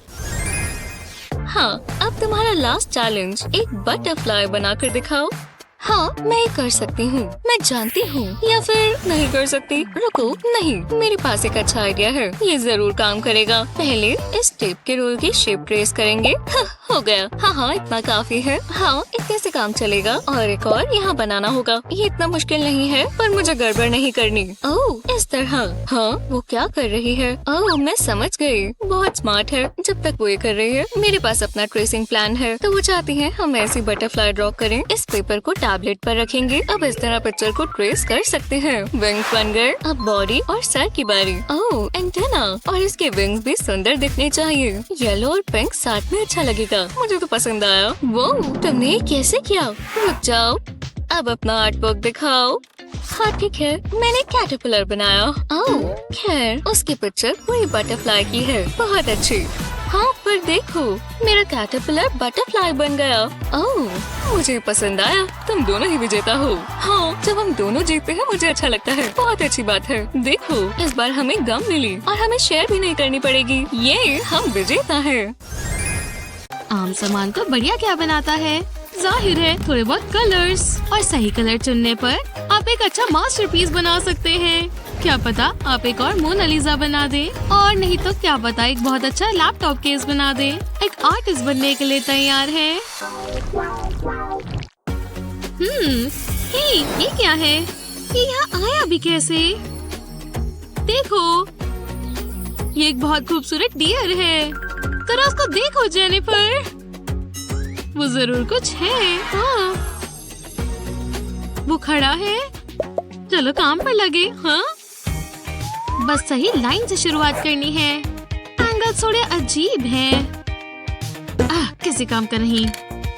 हाँ, अब तुम्हारा लास्ट चैलेंज, एक बटरफ्लाई बनाकर दिखाओ। हाँ, मैं ये कर सकती हूँ। मैं जानती हूँ। या फिर नहीं कर सकती। रुको, नहीं, मेरे पास एक अच्छा आइडिया है। ये जरूर काम करेगा। पहले इस टेप के रोल की शेप ट्रेस करेंगे। हाँ, हो गया। हाँ, इतना काफी है। हाँ, इतने से काम चलेगा। और एक और यहाँ बनाना होगा। ये इतना मुश्किल नहीं है, पर मुझे गड़बड़ नहीं करनी। ओह, इस तरह। हाँ, वो क्या कर रही है? ओह, मैं समझ गई। बहुत स्मार्ट है। जब तक वो ये कर रही है, मेरे पास अपना ट्रेसिंग प्लान है। तो वो चाहती है हम ऐसी बटरफ्लाई ड्रॉ करें। इस पेपर को टैबलेट पर रखेंगे। अब इस तरह पिक्चर को ट्रेस कर सकते हैं। विंग्स बन गए। अब बॉडी और सर की बारी। ओह, एंटेना। और इसके विंग्स भी सुंदर दिखने चाहिए। येलो और पिंक साथ में अच्छा लगेगा। मुझे तो पसंद आया। वो तुमने कैसे किया? रुक जाओ, अब अपना आर्ट वर्क दिखाओ। हाँ ठीक है, मैंने कैटरपिलर बनाया। ओह, खैर उसकी पिक्चर पूरी बटरफ्लाई की है। बहुत अच्छी। हाँ, पर देखो, मेरा कैटरपिलर बटरफ्लाई बन गया। ओह, मुझे पसंद आया। तुम दोनों ही विजेता हो। हाँ, जब हम दोनों जीतते हैं मुझे अच्छा लगता है। बहुत अच्छी बात है। देखो, इस बार हमें गम मिली और हमें शेयर भी नहीं करनी पड़ेगी। ये हम विजेता है। आम सामान को बढ़िया क्या बनाता है? जाहिर है थोड़े बहुत कलर्स, और सही कलर चुनने पर आप एक अच्छा मास्टरपीस बना सकते हैं। क्या पता आप एक और मोनालिसा बना दे, और नहीं तो क्या पता एक बहुत अच्छा लैपटॉप केस बना दे। एक आर्टिस्ट बनने के लिए तैयार है। हे, ये क्या है? ये यहाँ आया भी कैसे? देखो, ये एक बहुत खूबसूरत डियर है। जरा उसको देखो जेनिफर, वो जरूर कुछ है। हाँ, वो खड़ा है। चलो काम पर लगे। हाँ, बस सही लाइन से शुरुआत करनी है। एंगल थोड़े अजीब हैं। किसी काम का नहीं,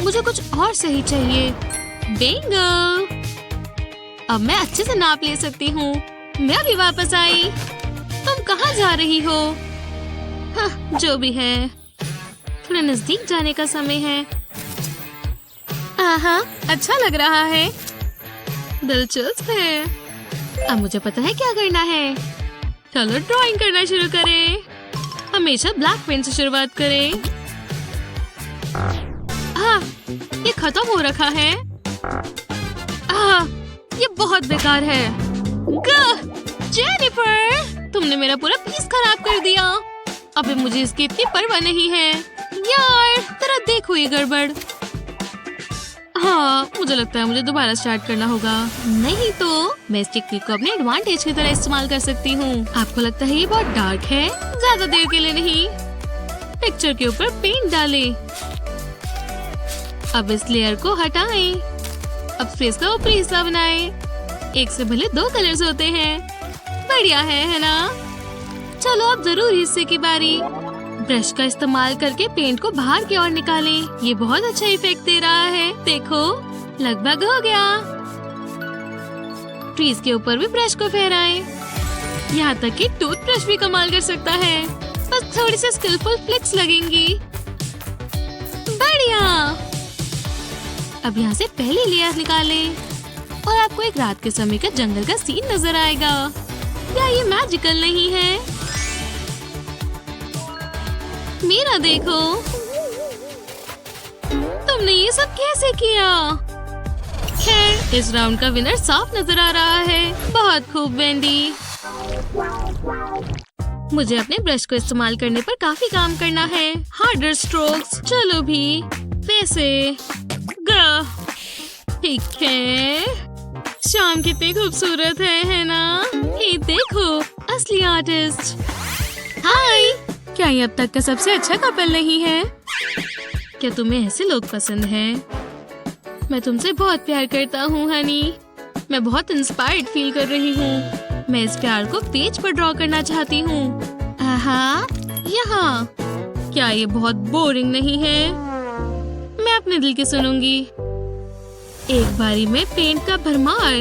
मुझे कुछ और सही चाहिए। बिंगो, अब मैं अच्छे से नाप ले सकती हूँ। मैं अभी वापस आई। तुम कहाँ जा रही हो? हाँ, जो भी है, थोड़ा नजदीक जाने का समय है। हाँ, अच्छा लग रहा है। दिलचस्प है। अब मुझे पता है क्या करना है। चलो ड्राइंग करना शुरू करें। हमेशा ब्लैक पेन से शुरुआत करें। ये खत्म हो रखा है। ये बहुत बेकार है। जेनिफर, तुमने मेरा पूरा पीस खराब कर दिया। अबे मुझे इसकी इतनी परवाह नहीं है। यार, जरा देखो ये गड़बड़। हाँ, मुझे लगता है मुझे दोबारा स्टार्ट करना होगा। नहीं तो मैं इस टेक्निक को अपने एडवांटेज की तरह इस्तेमाल कर सकती हूँ। आपको लगता है ये बहुत डार्क है? ज्यादा देर के लिए नहीं। पिक्चर के ऊपर पेंट डालें। अब इस लेयर को हटाएं। अब स्पेस का ऊपरी हिस्सा बनाएं। एक से भले 2 कलर्स होते हैं। बढ़िया है ना? चलो अब जरूर हिस्से की बारी। ब्रश का इस्तेमाल करके पेंट को बाहर की ओर निकालें। ये बहुत अच्छा इफेक्ट दे रहा है। देखो, लगभग हो गया। ट्रीज के ऊपर भी ब्रश को फहराएं। यहाँ तक कि टूथब्रश भी कमाल कर सकता है। बस थोड़ी सी स्किलफुल फ्लिक्स लगेंगी। बढ़िया। अब यहाँ से पहली लेयर निकालें और आपको एक रात के समय का जंगल का सीन नजर आएगा। क्या ये मैजिकल नहीं है? मेरा देखो। तुमने ये सब कैसे किया? खैर, इस राउंड का विनर साफ नजर आ रहा है। बहुत खूब वेंडी। मुझे अपने ब्रश को इस्तेमाल करने पर काफी काम करना है। Harder strokes. चलो भी। वैसे ठीक है। शाम कितनी खूबसूरत है ना? ये देखो, असली आर्टिस्ट। हाय, क्या ये अब तक का सबसे अच्छा कपल नहीं है? क्या तुम्हें ऐसे लोग पसंद हैं? मैं तुमसे बहुत प्यार करता हूँ हनी। मैं बहुत इंस्पायर्ड फील कर रही हूँ। मैं इस प्यार को पेज पर ड्रॉ करना चाहती हूँ। आहा, यहाँ। क्या ये बहुत बोरिंग नहीं है? मैं अपने दिल की सुनूंगी। एक बारी में पेंट का भरमार।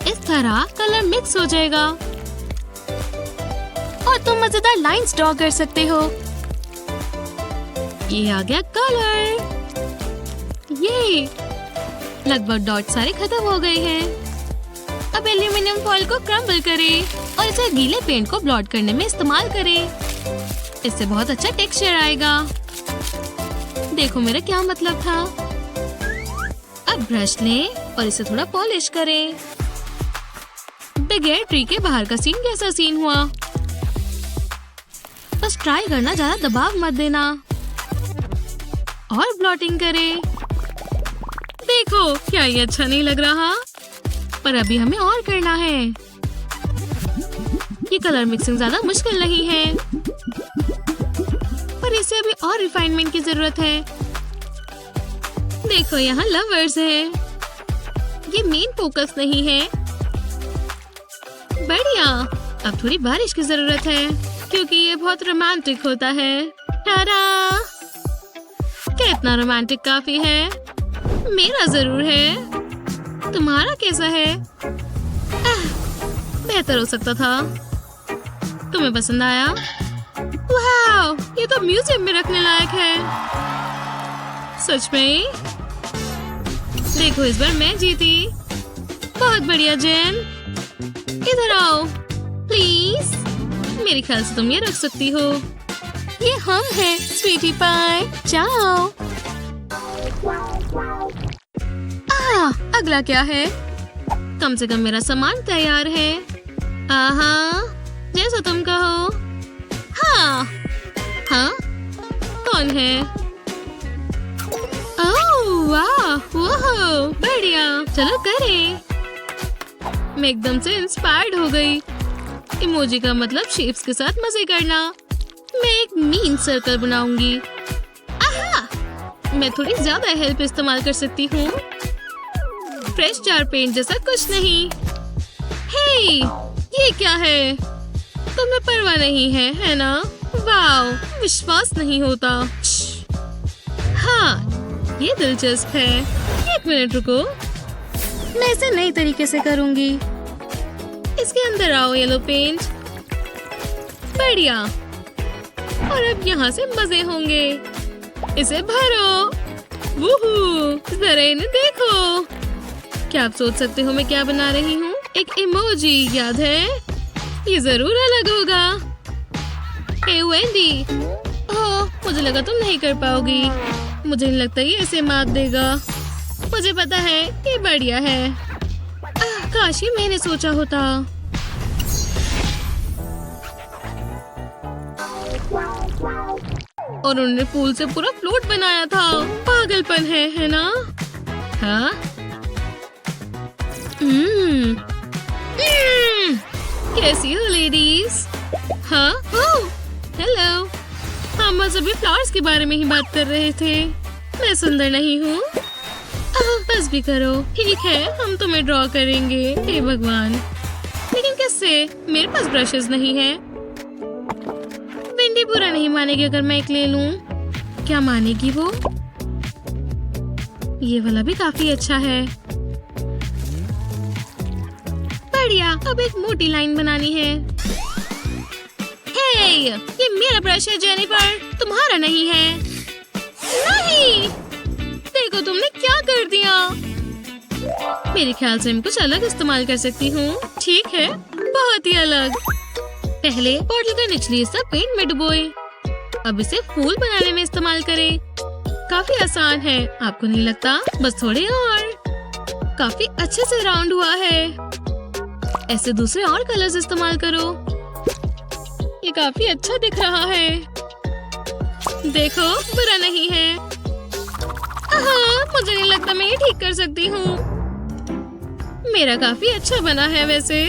इस तरह कलर मिक्स हो जाएगा और तुम मजेदार लाइंस ड्रॉ कर सकते हो। ये आ गया कलर। ये लगभग डॉट सारे खत्म हो गए हैं। अब एल्यूमिनियम फॉइल को क्रम्बल करें और इसे गीले पेंट को ब्लॉट करने में इस्तेमाल करें। इससे बहुत अच्छा टेक्सचर आएगा। देखो मेरा क्या मतलब था। अब ब्रश लें और इसे थोड़ा पॉलिश करें। बगैर ट्री के बाहर का सीन कैसा सीन हुआ? बस ट्राई करना, ज्यादा दबाव मत देना। और ब्लॉटिंग करें। देखो, क्या ये अच्छा नहीं लग रहा? पर अभी हमें और करना है। ये कलर मिक्सिंग ज्यादा मुश्किल नहीं है, पर इसे अभी और रिफाइनमेंट की जरूरत है। देखो, यहाँ लवर्स है। ये मेन फोकस नहीं है। बढ़िया। अब थोड़ी बारिश की जरूरत है क्योंकि ये बहुत रोमांटिक होता है। टारा! कितना रोमांटिक काफी है। मेरा जरूर है। तुम्हारा कैसा है? बेहतर हो सकता था। तुम्हें पसंद आया? वाह, ये तो म्यूजियम में रखने लायक है। सच में? देखो, इस बार मैं जीती। बहुत बढ़िया जेन। इधर आओ प्लीज। मेरे ख्याल से तुम ये रख सकती हो। ये हम हैं, स्वीटी पाई। जाओ। अगला क्या है? कम से कम मेरा सामान तैयार है। आहा, जैसा तुम कहो। हाँ, हाँ, कौन है? ओह वाह, वाह, बढ़िया। चलो करें। मैं एकदम से इंस्पायर्ड हो गई। इमोजी का मतलब शेप्स के साथ मजे करना। मैं एक मीन सर्कल बनाऊंगी। आहा, मैं थोड़ी ज्यादा हेल्प इस्तेमाल कर सकती हूँ। फ्रेश जार पेंट जैसा कुछ नहीं। हे, ये क्या है? तुम्हें परवाह नहीं है ना? वाओ, विश्वास नहीं होता। हाँ, ये दिलचस्प है। एक मिनट रुको, मैं इसे नई तरीके से करूंगी। इसके अंदर आओ येलो पेंट। बढ़िया। और अब यहाँ से मजे होंगे। इसे भरो। वूहू, जरा इन्हें देखो। क्या आप सोच सकते हो मैं क्या बना रही हूँ? एक इमोजी, याद है? ये जरूर अलग होगा। हे वेंडी। ओह, मुझे लगा तुम नहीं कर पाओगी। मुझे नहीं लगता ये इसे मात देगा। मुझे पता है ये बढ़िया है। काश ये मैंने सोचा होता। और उन्होंने फूल से पूरा फ्लोट बनाया था। पागलपन है ना? हाँ? कैसी हो लेडीज? हाँ? ओह, हेलो। हम बस अभी फ्लावर्स के बारे में ही बात कर रहे थे। मैं सुंदर नहीं हूँ? बस भी करो। ठीक है, हम तुम्हें ड्रॉ करेंगे। हे भगवान, लेकिन किससे? मेरे पास ब्रशेस नहीं है। विंडी बुरा नहीं मानेगी अगर मैं एक ले लूं। क्या मानेगी वो? ये वाला भी काफी अच्छा है। बढ़िया, अब एक मोटी लाइन बनानी है। हे, ये मेरा ब्रश है जेनिफर, तुम्हारा नहीं है। नहीं, देखो तुमने क्या कर दिया। मेरे ख्याल से मैं कुछ अलग इस्तेमाल कर सकती हूँ। ठीक है, बहुत ही अलग। पहले बॉटल का निचली हिस्सा पेंट में डुबोए, अब इसे फूल बनाने में इस्तेमाल करें। काफी आसान है, आपको नहीं लगता? बस थोड़े और। काफी अच्छे से राउंड हुआ है। ऐसे दूसरे और कलर्स इस्तेमाल करो। ये काफी अच्छा दिख रहा है। देखो, बुरा नहीं है। मुझे नहीं लगता मैं ये ठीक कर सकती हूँ। मेरा काफी अच्छा बना है वैसे।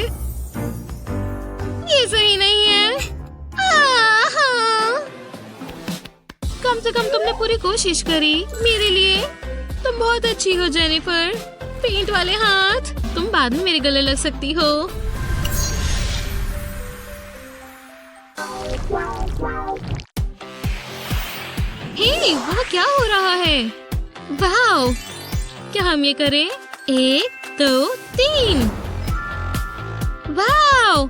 ये सही नहीं है। कम से कम तुमने पूरी कोशिश करी मेरे लिए। तुम बहुत अच्छी हो जेनिफर। पेंट वाले हाथ, तुम बाद में मेरे गले लग सकती हो। हे, वहाँ क्या हो रहा है? वाओ, क्या हम ये करें? 1 2 3। वाओ,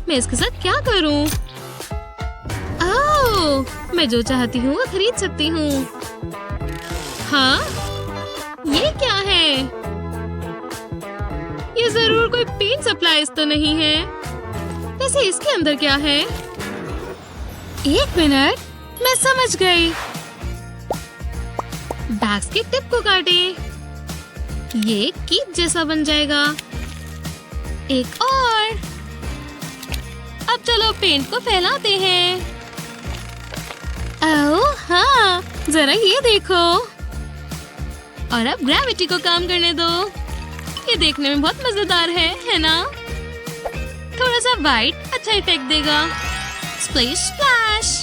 मैं इसके साथ क्या करूं? ओह, मैं जो चाहती हूँ वो खरीद सकती हूँ। हाँ, ये क्या है? ये जरूर कोई पेंट सप्लाईज तो नहीं है। वैसे इसके अंदर क्या है? 1 मिनट, मैं समझ गई। बैग्स के टिप को काटे, ये कीप जैसा बन जाएगा। एक और। अब चलो पेंट को फैलाते हैं। ओह हाँ, जरा ये देखो। और अब ग्रेविटी को काम करने दो। ये देखने में बहुत मजेदार है ना? थोड़ा सा वाइट अच्छा इफेक्ट देगा। Splash splash.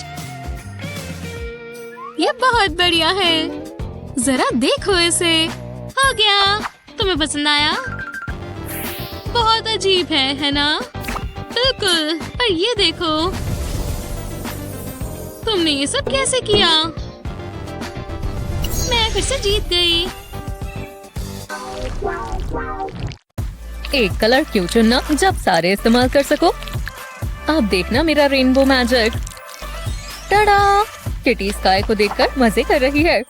ये बहुत बढ़िया है। जरा देखो इसे। हो गया। तुम्हें पसंद आया? बहुत अजीब है ना? बिल्कुल। पर ये देखो, तुमने ये सब कैसे किया? मैं फिर से जीत गई। एक कलर क्यों चुनना जब सारे इस्तेमाल कर सको? अब देखना मेरा rainbow magic. Tada! Kitty sky को देखकर मजे कर रही है।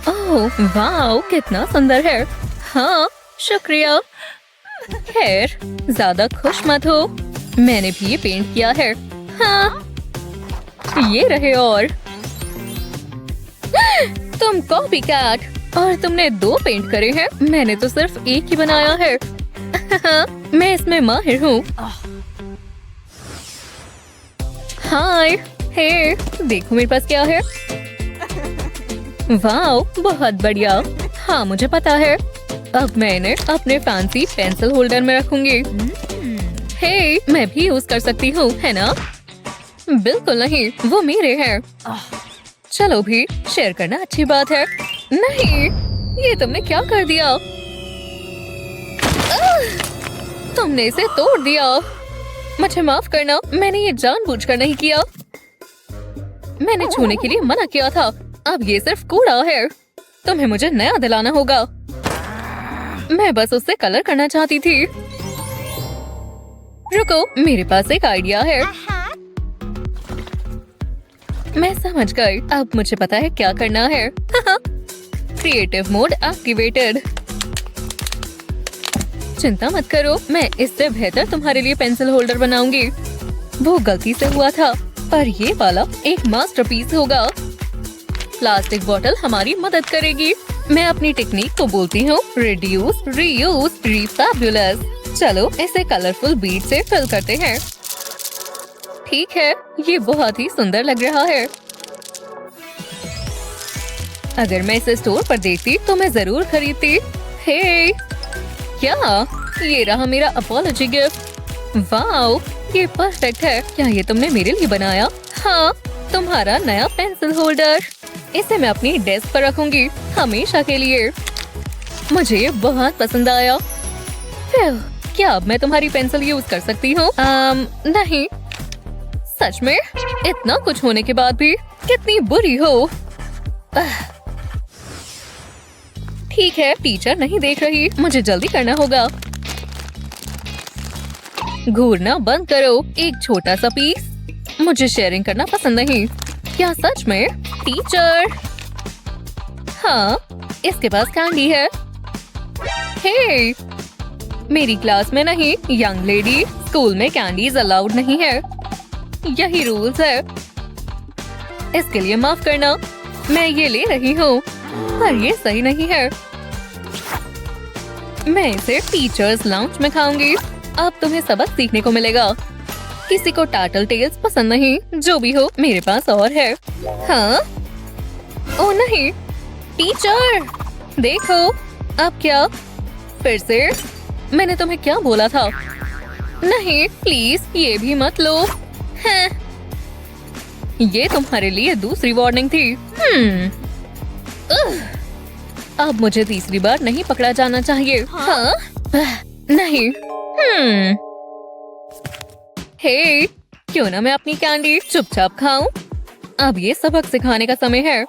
ओह वाओ, कितना सुंदर है। हाँ, शुक्रिया। खैर, ज्यादा खुश मत हो, मैंने भी ये पेंट किया है। हाँ, ये रहे। और तुम कॉपी कैट, और तुमने 2 पेंट करे हैं। मैंने तो सिर्फ एक ही बनाया है। मैं इसमें माहिर हूँ। हाय, हे, देखो मेरे पास क्या है। वाओ, बहुत बढ़िया। हाँ, मुझे पता है। अब मैं इन्हें अपने फैंसी पेंसिल होल्डर में रखूंगी। हे, मैं भी यूज कर सकती हूँ, है ना? बिल्कुल नहीं, वो मेरे हैं। चलो भी, शेयर करना अच्छी बात है। नहीं, ये तुमने क्या कर दिया? तुमने इसे तोड़ दिया। मुझे माफ करना, मैंने ये जानबूझकर नहीं किया। मैंने छूने के लिए मना किया था। अब ये सिर्फ कूड़ा है। तुम्हें मुझे नया दिलाना होगा। मैं बस उससे कलर करना चाहती थी। रुको, मेरे पास एक आइडिया है। मैं समझ गई। अब मुझे पता है क्या करना है। Creative mode activated. चिंता मत करो, मैं इससे बेहतर तुम्हारे लिए पेंसिल होल्डर बनाऊंगी। वो गलती से हुआ था, पर ये वाला एक मास्टरपीस होगा। प्लास्टिक बोतल हमारी मदद करेगी। मैं अपनी टेक्निक को बोलती हूँ रिड्यूस, रीयूज, रिफैबुलस। चलो इसे कलरफुल बीड से फिल करते हैं। ठीक है, ये बहुत ही सुंदर लग रहा है। अगर मैं इसे स्टोर पर देखती तो मैं जरूर खरीदती। हे, क्या ये रहा मेरा अपॉलॉजी गिफ्ट। वाओ, ये परफेक्ट है। क्या ये तुमने मेरे लिए बनाया? हाँ, तुम्हारा नया पेंसिल होल्डर। इसे मैं अपनी डेस्क पर रखूंगी हमेशा के लिए। मुझे ये बहुत पसंद आया। क्या अब मैं तुम्हारी पेंसिल यूज कर सकती हूँ? नहीं। सच में? इतना कुछ होने के बाद भी कितनी बुरी हो। ठीक है, टीचर नहीं देख रही, मुझे जल्दी करना होगा। घूरना बंद करो। एक छोटा सा पीस। मुझे शेयरिंग करना पसंद नहीं। क्या सच में? टीचर, हाँ, इसके पास कैंडी है। हे, मेरी क्लास में नहीं, यंग लेडी, स्कूल में कैंडीज अलाउड नहीं है। यही रूल्स है। इसके लिए माफ करना, मैं ये ले रही हूँ, पर ये सही नहीं है। मैं इसे टीचर्स लाउंज में खाऊंगी। अब तुम्हें सबक सीखने को मिलेगा। किसी को टार्टल टेल्स पसंद नहीं, जो भी हो, मेरे पास और है। हाँ? ओ नहीं, टीचर, देखो, अब क्या? फिर से? मैंने तुम्हें क्या बोला था? नहीं, प्लीज ये भी मत लो। हैं? ये तुम्हारे लिए दूसरी वार्निंग थी। अब मुझे तीसरी बार नहीं पकड़ा जाना चाहिए। हाँ? नहीं। हे, क्यों ना मैं अपनी कैंडी चुपचाप खाऊं? अब ये सबक सिखाने का समय है।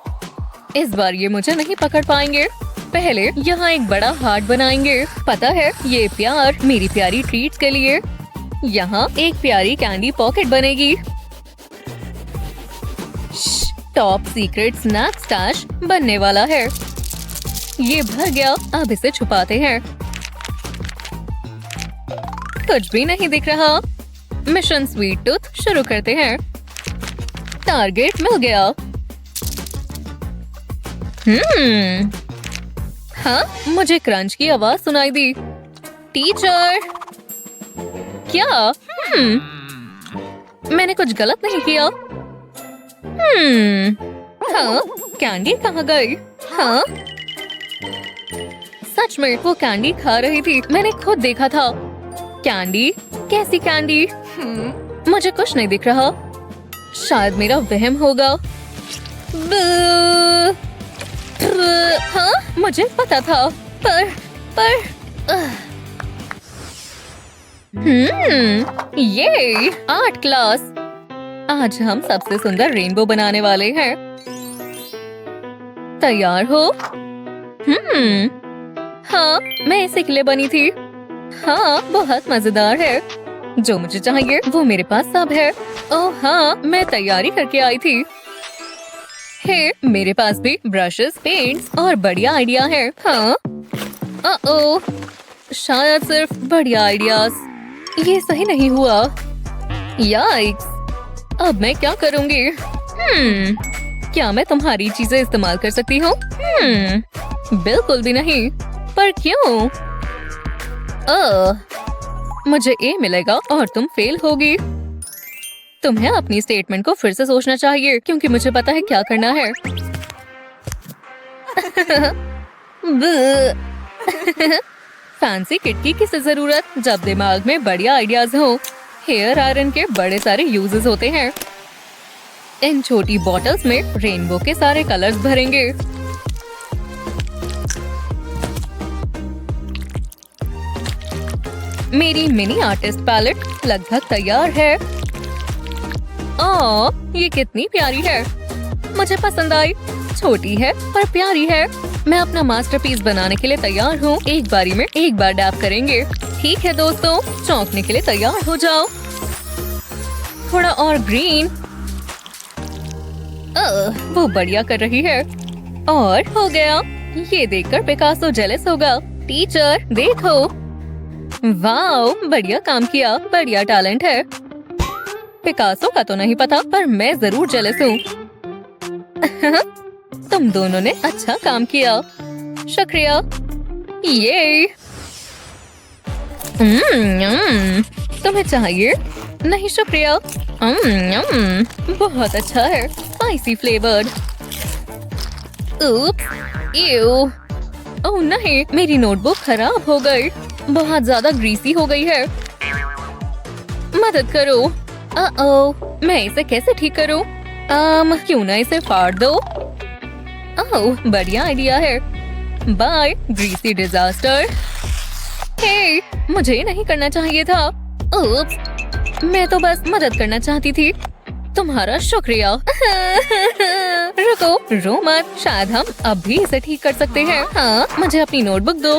इस बार ये मुझे नहीं पकड़ पाएंगे। पहले यहाँ एक बड़ा हार्ट बनाएंगे। पता है, ये प्यार मेरी प्यारी ट्रीट्स के लिए। यहाँ एक प्यारी कैंडी पॉकेट बनेगी। टॉप सीक्रेट स्नैक स्टैश बनने वाला है। ये भर गया, अब इसे छुपाते हैं। कुछ भी नहीं दिख रहा। मिशन स्वीट टूथ शुरू करते हैं। टारगेट मिल गया। हाँ, मुझे क्रंच की आवाज सुनाई दी। टीचर, क्या? मैंने कुछ गलत नहीं किया। हाँ, कैंडी कहाँ गई? हाँ, सच में वो कैंडी खा रही थी, मैंने खुद देखा था। कैंडी? कैसी कैंडी? मुझे कुछ नहीं दिख रहा। शायद मेरा वहम होगा। हाँ, मुझे पता था, पर ये आर्ट क्लास। आज हम सबसे सुंदर रेनबो बनाने वाले हैं। तैयार हो? हाँ, मैं इसी के लिए बनी थी। हाँ, बहुत मजेदार है। जो मुझे चाहिए वो मेरे पास सब है। ओह हाँ, मैं तैयारी करके आई थी। हे, मेरे पास भी ब्रशेस, पेंट्स और बढ़िया आइडिया है। हाँ? ओह, शायद सिर्फ बढ़िया आइडियाज। ये सही नहीं हुआ। याइक्स, अब मैं क्या करूँगी? क्या मैं तुम्हारी चीजें इस्तेमाल कर सकती हूँ? बिल्कुल भी नहीं। पर क्यों? मुझे ए मिलेगा और तुम फेल होगी। तुम्हें अपनी स्टेटमेंट को फिर से सोचना चाहिए, क्योंकि मुझे पता है क्या करना है। फैंसी किट की किसे जरूरत जब दिमाग में बढ़िया आइडियाज हो। हेयर आयरन के बड़े सारे यूजेस होते हैं। इन छोटी बॉटल्स में रेनबो के सारे कलर्स भरेंगे। मेरी मिनी आर्टिस्ट पैलेट लगभग तैयार है। ये कितनी प्यारी है, मुझे पसंद आई। छोटी है पर प्यारी है। मैं अपना मास्टरपीस बनाने के लिए तैयार हूँ। एक बारी में एक बार डैब करेंगे। ठीक है दोस्तों, चौंकने के लिए तैयार हो जाओ। थोड़ा और ग्रीन। वो बढ़िया कर रही है। और हो गया। ये देखकर पिकासो जेलस होगा। टीचर देखो। वाओ, बढ़िया काम किया, बढ़िया टैलेंट है। पिकासो का तो नहीं पता, पर मैं जरूर जेलस हूँ। तुम दोनों ने अच्छा काम किया, शुक्रिया। ये तुम्हें चाहिए? नहीं शुक्रिया। बहुत अच्छा है, स्पाइसी फ्लेवर्ड। ओह नहीं, मेरी नोटबुक खराब हो गई, बहुत ज्यादा ग्रीसी हो गई है। मदद करो। ओह, मैं इसे कैसे ठीक करूं? क्यों ना इसे फाड़ दो। ओह, बढ़िया आइडिया है। Bye greasy disaster. हे, मुझे ये नहीं करना चाहिए था। उप्स, मैं तो बस मदद करना चाहती थी। तुम्हारा शुक्रिया। रुको, रो मत, शायद हम अब भी इसे ठीक कर सकते हैं। हाँ, मुझे अपनी नोटबुक दो।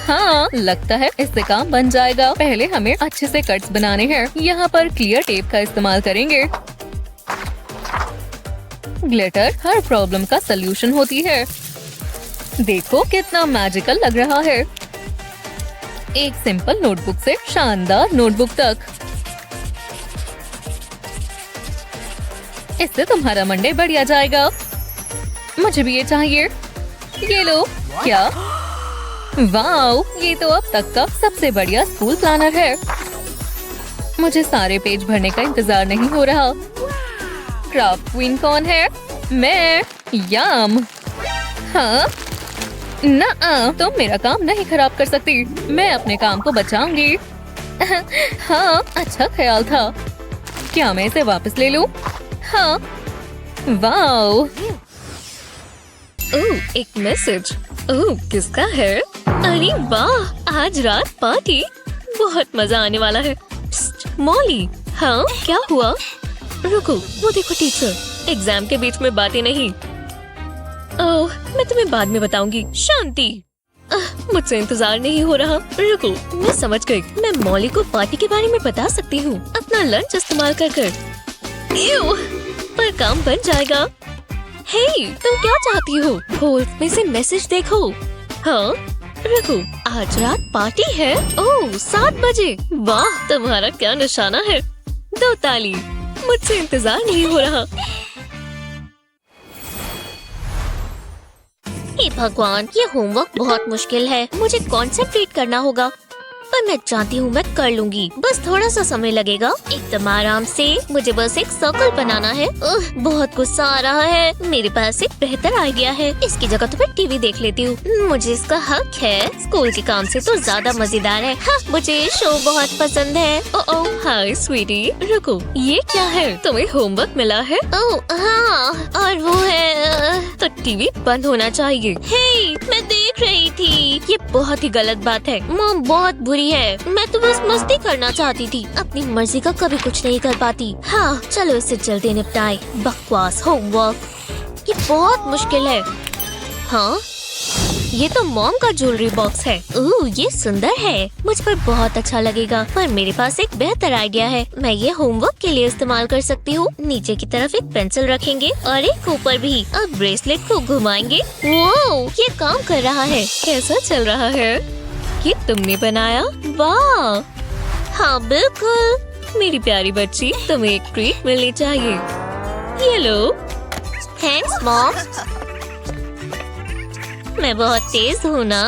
हाँ, लगता है इससे काम बन जाएगा। पहले हमें अच्छे से कट्स बनाने हैं। यहाँ पर क्लियर टेप का इस्तेमाल करेंगे। ग्लिटर हर प्रॉब्लम का सलूशन होती है। देखो कितना मैजिकल लग रहा है। एक सिंपल नोटबुक से शानदार नोटबुक तक। इससे तुम्हारा मंडे बढ़िया जाएगा। मुझे भी ये चाहिए। ये लो। क्या? वाओ, ये तो अब तक का सबसे बढ़िया स्कूल प्लानर है। मुझे सारे पेज भरने का इंतजार नहीं हो रहा। क्राफ्ट क्वीन कौन है? मैं। यम। हाँ ना, तुम मेरा काम नहीं खराब कर सकती। मैं अपने काम को बचाऊंगी। हाँ, अच्छा ख्याल था। क्या मैं इसे वापस ले लूं? हाँ। वाओ। ओह, एक मैसेज। ओह, किसका है? अरे वाह, आज रात पार्टी। बहुत मजा आने वाला है। मॉली। हाँ, क्या हुआ? रुको, वो देखो टीचर। एग्जाम के बीच में बातें नहीं। ओह, मैं तुम्हें बाद में बताऊंगी। शांति। मुझसे इंतजार नहीं हो रहा। रुको, मैं समझ गई। मैं मॉली को पार्टी के बारे में बता सकती हूँ अपना लंच इस्तेमाल कर। पर काम बन जाएगा। हे, तुम क्या चाहती हो? होल्ड में से मैसेज देखो। हाँ, रुको, आज रात पार्टी है। ओह, 7 बजे। वाह, तुम्हारा क्या निशाना है? 2 ताली। मुझसे इंतजार नहीं हो रहा। हे भगवान, ये होमवर्क बहुत मुश्किल है। मुझे कंसंट्रेट करना होगा, पर मैं जानती हूँ मैं कर लूंगी। बस थोड़ा सा समय लगेगा। एकदम आराम से। मुझे बस एक सर्कल बनाना है। बहुत गुस्सा आ रहा है। मेरे पास एक बेहतर आइडिया है। इसकी जगह तो मैं टीवी देख लेती हूँ। मुझे इसका हक है। स्कूल के काम से तो ज्यादा मजेदार है। हाँ, मुझे शो बहुत पसंद है। ओह, हाय स्वीटी। रुको, ये क्या है? तुम्हें होमवर्क मिला है? ओह हाँ, और वो है तो टीवी बंद होना चाहिए। हे, मैं देख रही थी। ये बहुत ही गलत बात है। मॉम बहुत बुरी है। मैं तो बस मस्ती करना चाहती थी। अपनी मर्जी का कभी कुछ नहीं कर पाती। हाँ, चलो इसे जल्दी निपटाए। बकवास होमवर्क, ये बहुत मुश्किल है। हाँ, ये तो मॉम का ज्वेलरी बॉक्स है। ये सुंदर है, मुझ पर बहुत अच्छा लगेगा। पर मेरे पास एक बेहतर आइडिया है। मैं ये होमवर्क के लिए इस्तेमाल कर सकती हूँ। नीचे की तरफ एक पेंसिल रखेंगे और एक ऊपर भी। अब ब्रेसलेट को घुमाएंगे। वो ये काम कर रहा है। कैसा चल रहा है? ये तुमने बनाया? वाह, हाँ बिल्कुल। मेरी प्यारी बच्ची, तुम्हें एक ट्रीट मिलनी चाहिए। ये लो। Thanks mom. मैं बहुत तेज हूँ ना?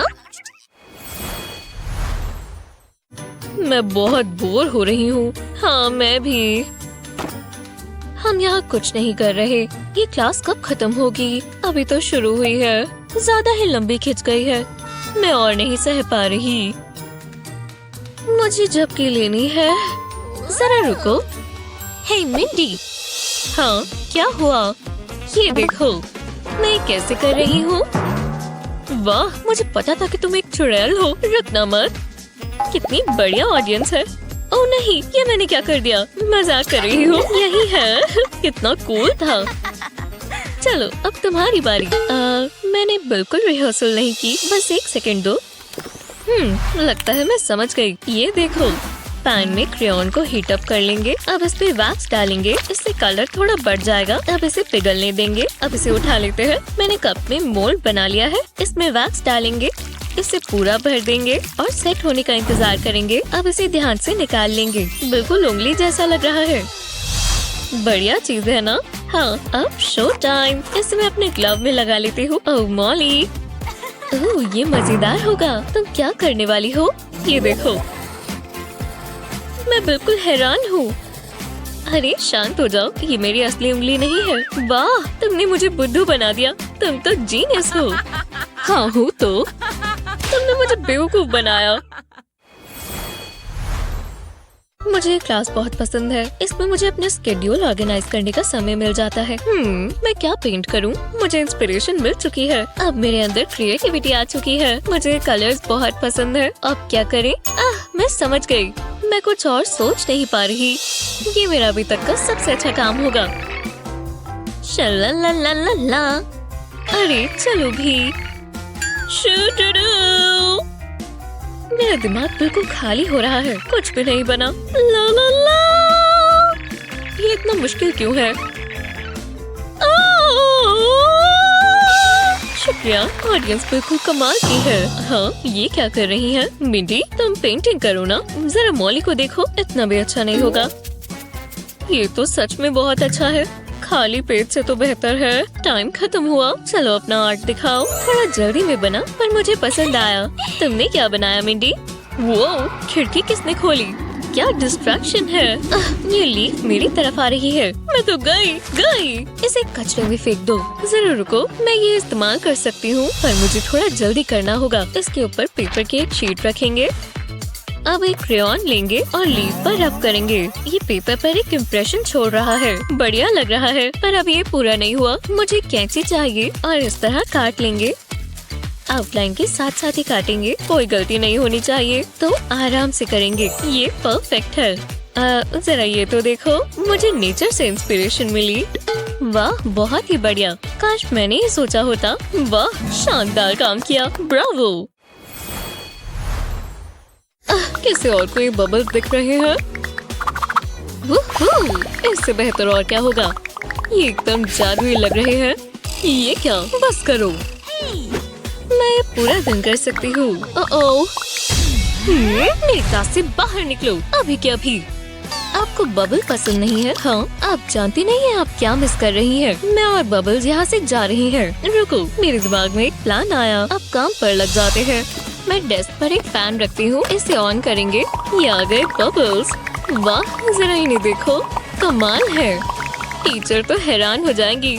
मैं बहुत बोर हो रही हूँ। हाँ, मैं भी। हम यहाँ कुछ नहीं कर रहे। ये क्लास कब खत्म होगी? अभी तो शुरू हुई है। ज्यादा ही लंबी खिंच गई है। मैं और नहीं सह पा रही। मुझे झपकी लेनी है। जरा रुको। हे मिंडी। हाँ, क्या हुआ? ये देखो, मैं कैसे कर रही हूँ। वाह, मुझे पता था कि तुम एक चुड़ैल हो। रुकना मत। कितनी बढ़िया ऑडियंस है। ओह नहीं, ये मैंने क्या कर दिया? मजाक कर रही हूँ। यही है। कितना कूल था। चलो, अब तुम्हारी बारी। मैंने बिल्कुल रिहर्सल नहीं की। बस 1 सेकंड दो। लगता है मैं समझ गई। ये देखो, पैन में क्रेयॉन को हीट अप कर लेंगे। अब इस पे वैक्स डालेंगे। इससे कलर थोड़ा बढ़ जाएगा। अब इसे पिघलने देंगे। अब इसे उठा लेते हैं। मैंने कप में मोल्ड बना लिया है। इसमें वैक्स डालेंगे। इसे पूरा भर देंगे और सेट होने का इंतजार करेंगे। अब इसे ध्यान से निकाल लेंगे। बिल्कुल उंगली जैसा लग रहा है। बढ़िया चीज है ना? हाँ, अब शो टाइम। इसे मैं अपने ग्लव में लगा लेती हूँ। ओह मॉली, ओह ये मजेदार होगा। तुम क्या करने वाली हो? ये देखो, मैं बिल्कुल हैरान हूँ। अरे शांत हो जाओ, ये मेरी असली उंगली नहीं है। वाह, तुमने मुझे बुद्धू बना दिया। तुम तो जीनियस हो। हाँ हूँ तो। तुमने मुझे बेवकूफ बनाया। मुझे ये क्लास बहुत पसंद है। इसमें मुझे अपने स्केड्यूल ऑर्गेनाइज करने का समय मिल जाता है। मैं क्या पेंट करूं? मुझे इंस्पिरेशन मिल चुकी है। अब मेरे अंदर क्रिएटिविटी आ चुकी है। मुझे कलर्स बहुत पसंद है। अब क्या करें? मैं समझ गई। मैं कुछ और सोच नहीं पा रही। ये मेरा अभी तक का सबसे अच्छा काम होगा। शल्लालालाला। अरे चलो भी। शुडुडू। मेरा दिमाग बिल्कुल खाली हो रहा है। कुछ भी नहीं बना। ला ला ला। ये इतना मुश्किल क्यों है? शुक्रिया, ऑडियंस बिल्कुल कमाल की है। हाँ, ये क्या कर रही है? मिंडी, तुम पेंटिंग करो ना। जरा मॉली को देखो, इतना भी अच्छा नहीं होगा। ये तो सच में बहुत अच्छा है। खाली पेट से तो बेहतर है। टाइम खत्म हुआ। चलो अपना आर्ट दिखाओ। थोड़ा जल्दी में बना, पर मुझे पसंद आया। तुमने क्या बनाया मिंडी? वो खिड़की किसने खोली? क्या डिस्ट्रैक्शन है? ये लीफ मेरी तरफ आ रही है। मैं तो गई। इसे कचरे में फेंक दो। जरूर रुको, मैं ये इस्तेमाल कर सकती हूँ, पर मुझे थोड़ा जल्दी करना होगा। इसके ऊपर पेपर की एक शीट रखेंगे। अब एक क्रेयॉन लेंगे और लीफ पर रब करेंगे। ये पेपर पर एक इम्प्रेशन छोड़ रहा है। बढ़िया लग रहा है, पर अब ये पूरा नहीं हुआ। मुझे कैंची चाहिए और इस तरह काट लेंगे। आउटलाइन के साथ साथ ही काटेंगे। कोई गलती नहीं होनी चाहिए, तो आराम से करेंगे। ये परफेक्ट है। जरा ये तो देखो, मुझे नेचर से इंस्पिरेशन मिली। वाह, बहुत ही बढ़िया। काश मैंने ये सोचा होता। वाह, शानदार काम किया। ब्रावो। किसी और को ये बबल्स दिख रहे हैं? इससे बेहतर और क्या होगा? ये एकदम जादुई लग रहे हैं। ये क्या? बस करो। मैं ये पूरा दिन कर सकती हूँ। मेरी क्लास से बाहर निकलो, अभी के अभी। आपको बबल पसंद नहीं है? हाँ, आप जानती नहीं है आप क्या मिस कर रही हैं। मैं और बबल्स यहाँ से जा रही हैं। रुको, मेरे दिमाग में एक प्लान आया। अब काम पर लग जाते हैं। मैं डेस्क पर एक फैन रखती हूँ। इसे ऑन करेंगे। ये आ गए बबल्स। वाह, जरा इन्हें देखो, कमाल है। टीचर तो हैरान हो जाएंगी।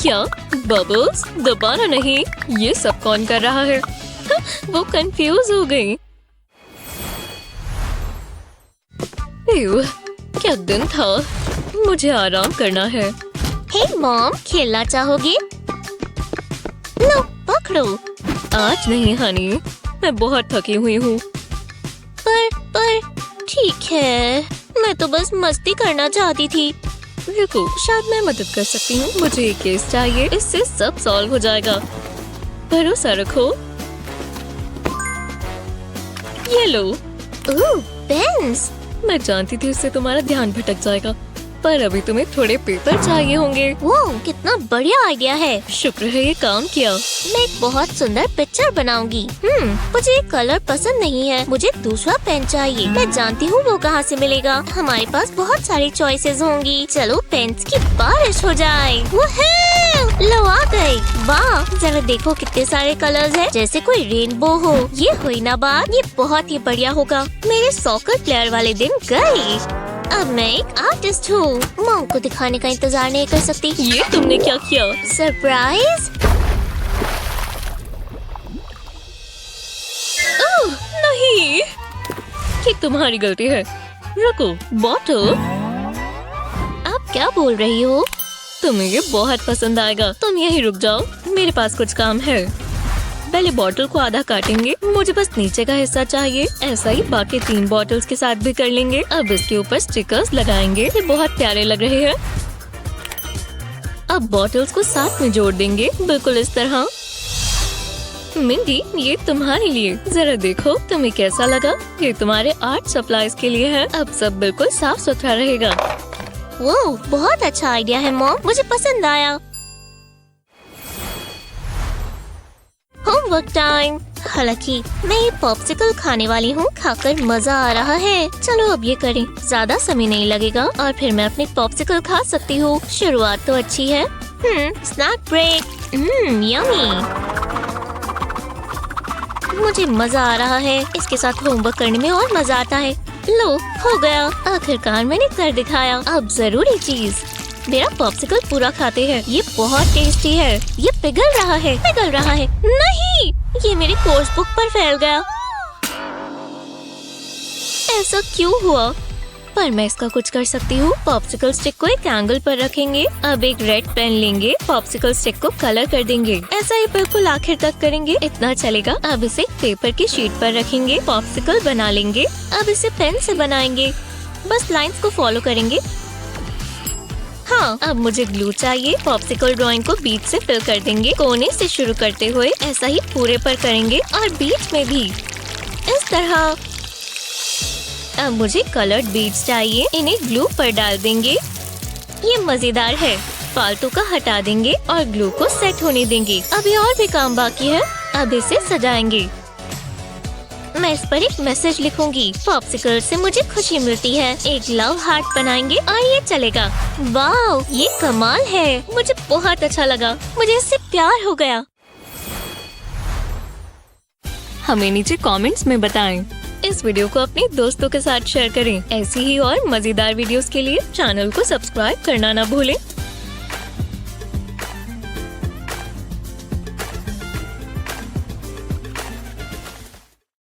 क्या बबल्स? दोबारा नहीं। ये सब कौन कर रहा है? वो कंफ्यूज हो गई। क्या दिन था। मुझे आराम करना है। हे मॉम, खेलना चाहोगे? लो, पकड़ो। आज नहीं हनी, मैं बहुत थकी हुई हूँ। पर ठीक है, मैं तो बस मस्ती करना चाहती थी। रुको, शायद मैं मदद कर सकती हूँ। मुझे एक केस चाहिए, इससे सब सॉल्व हो जाएगा। भरोसा रखो। ये लो। पेन्स। मैं जानती थी इससे तुम्हारा ध्यान भटक जाएगा, पर अभी तुम्हें थोड़े पेपर चाहिए होंगे। वो कितना बढ़िया आइडिया है। शुक्र है ये काम किया। मैं एक बहुत सुंदर पिक्चर बनाऊंगी। मुझे ये कलर पसंद नहीं है। मुझे दूसरा पेन चाहिए। मैं जानती हूँ वो कहाँ से मिलेगा। हमारे पास बहुत सारी चॉइसेस होंगी। चलो पेन्स की बारिश हो जाए। लो, आ गए। वाह, जरा देखो कितने सारे कलर्स हैं, जैसे कोई रेनबो हो। ये हुई ना बात। ये बहुत ही बढ़िया होगा। मेरे सॉकर प्लेयर वाले दिन गए। अब मैं एक आर्टिस्ट हूँ। मॉम को दिखाने का इंतजार नहीं कर सकती। ये तुमने क्या किया? सरप्राइज। नहीं, ये तुम्हारी गलती है। रुको, बॉटल। आप क्या बोल रही हो? तुम्हें ये बहुत पसंद आएगा। तुम यहीं रुक जाओ, मेरे पास कुछ काम है। पहले बॉटल को आधा काटेंगे। मुझे बस नीचे का हिस्सा चाहिए। ऐसा ही बाकी 3 बॉटल्स के साथ भी कर लेंगे। अब इसके ऊपर स्टिकर्स लगाएंगे। ये बहुत प्यारे लग रहे हैं। अब बॉटल्स को साथ में जोड़ देंगे, बिल्कुल इस तरह। मिंडी, ये तुम्हारे लिए। जरा देखो तुम्हें कैसा लगा। ये तुम्हारे आर्ट सप्लाईज के लिए है। अब सब बिल्कुल साफ सुथरा रहेगा। वो बहुत अच्छा आइडिया है मॉम, मुझे पसंद आया। Homework time. हालांकि मैं ये पॉप्सिकल खाने वाली हूँ। खाकर मजा आ रहा है। चलो अब ये करें, ज्यादा समय नहीं लगेगा और फिर मैं अपने पॉप्सिकल खा सकती हूँ। शुरुआत तो अच्छी है। Snack break. यम्मी। मुझे मजा आ रहा है। इसके साथ होमवर्क करने में और मजा आता है। लो, हो गया। आखिरकार मैंने कर दिखाया। अब जरूरी चीज, मेरा पॉप्सिकल पूरा खाते हैं। ये बहुत टेस्टी है। ये पिघल रहा है, पिघल रहा है। नहीं, ये मेरी कोर्स बुक पर फैल गया। ऐसा क्यों हुआ? पर मैं इसका कुछ कर सकती हूँ। पॉप्सिकल स्टिक को एक एंगल पर रखेंगे। अब एक रेड पेन लेंगे, पॉप्सिकल स्टिक को कलर कर देंगे। ऐसा ही बिल्कुल आखिर तक करेंगे, इतना चलेगा। अब इसे पेपर की शीट पर रखेंगे, पॉप्सिकल बना लेंगे। अब इसे पेन से बनाएंगे, बस लाइंस को फॉलो करेंगे। हाँ, अब मुझे ग्लू चाहिए। पॉप्सिकल ड्राइंग को बीच से फिल कर देंगे, कोने से शुरू करते हुए ऐसा ही पूरे पर करेंगे और बीच में भी इस तरह। अब मुझे कलर्ड बीड्स चाहिए, इन्हें ग्लू पर डाल देंगे। ये मजेदार है। फालतू का हटा देंगे और ग्लू को सेट होने देंगे। अभी और भी काम बाकी है। अब इसे सजाएंगे। मैं इस पर एक मैसेज लिखूंगी। पॉप्सिकल से मुझे खुशी मिलती है। एक लव हार्ट बनाएंगे और ये चलेगा। वाह, ये कमाल है। मुझे बहुत अच्छा लगा। मुझे इससे प्यार हो गया। हमें नीचे कमेंट्स में बताएं। इस वीडियो को अपने दोस्तों के साथ शेयर करें। ऐसी ही और मजेदार वीडियोस के लिए चैनल को सब्सक्राइब करना ना भूलें।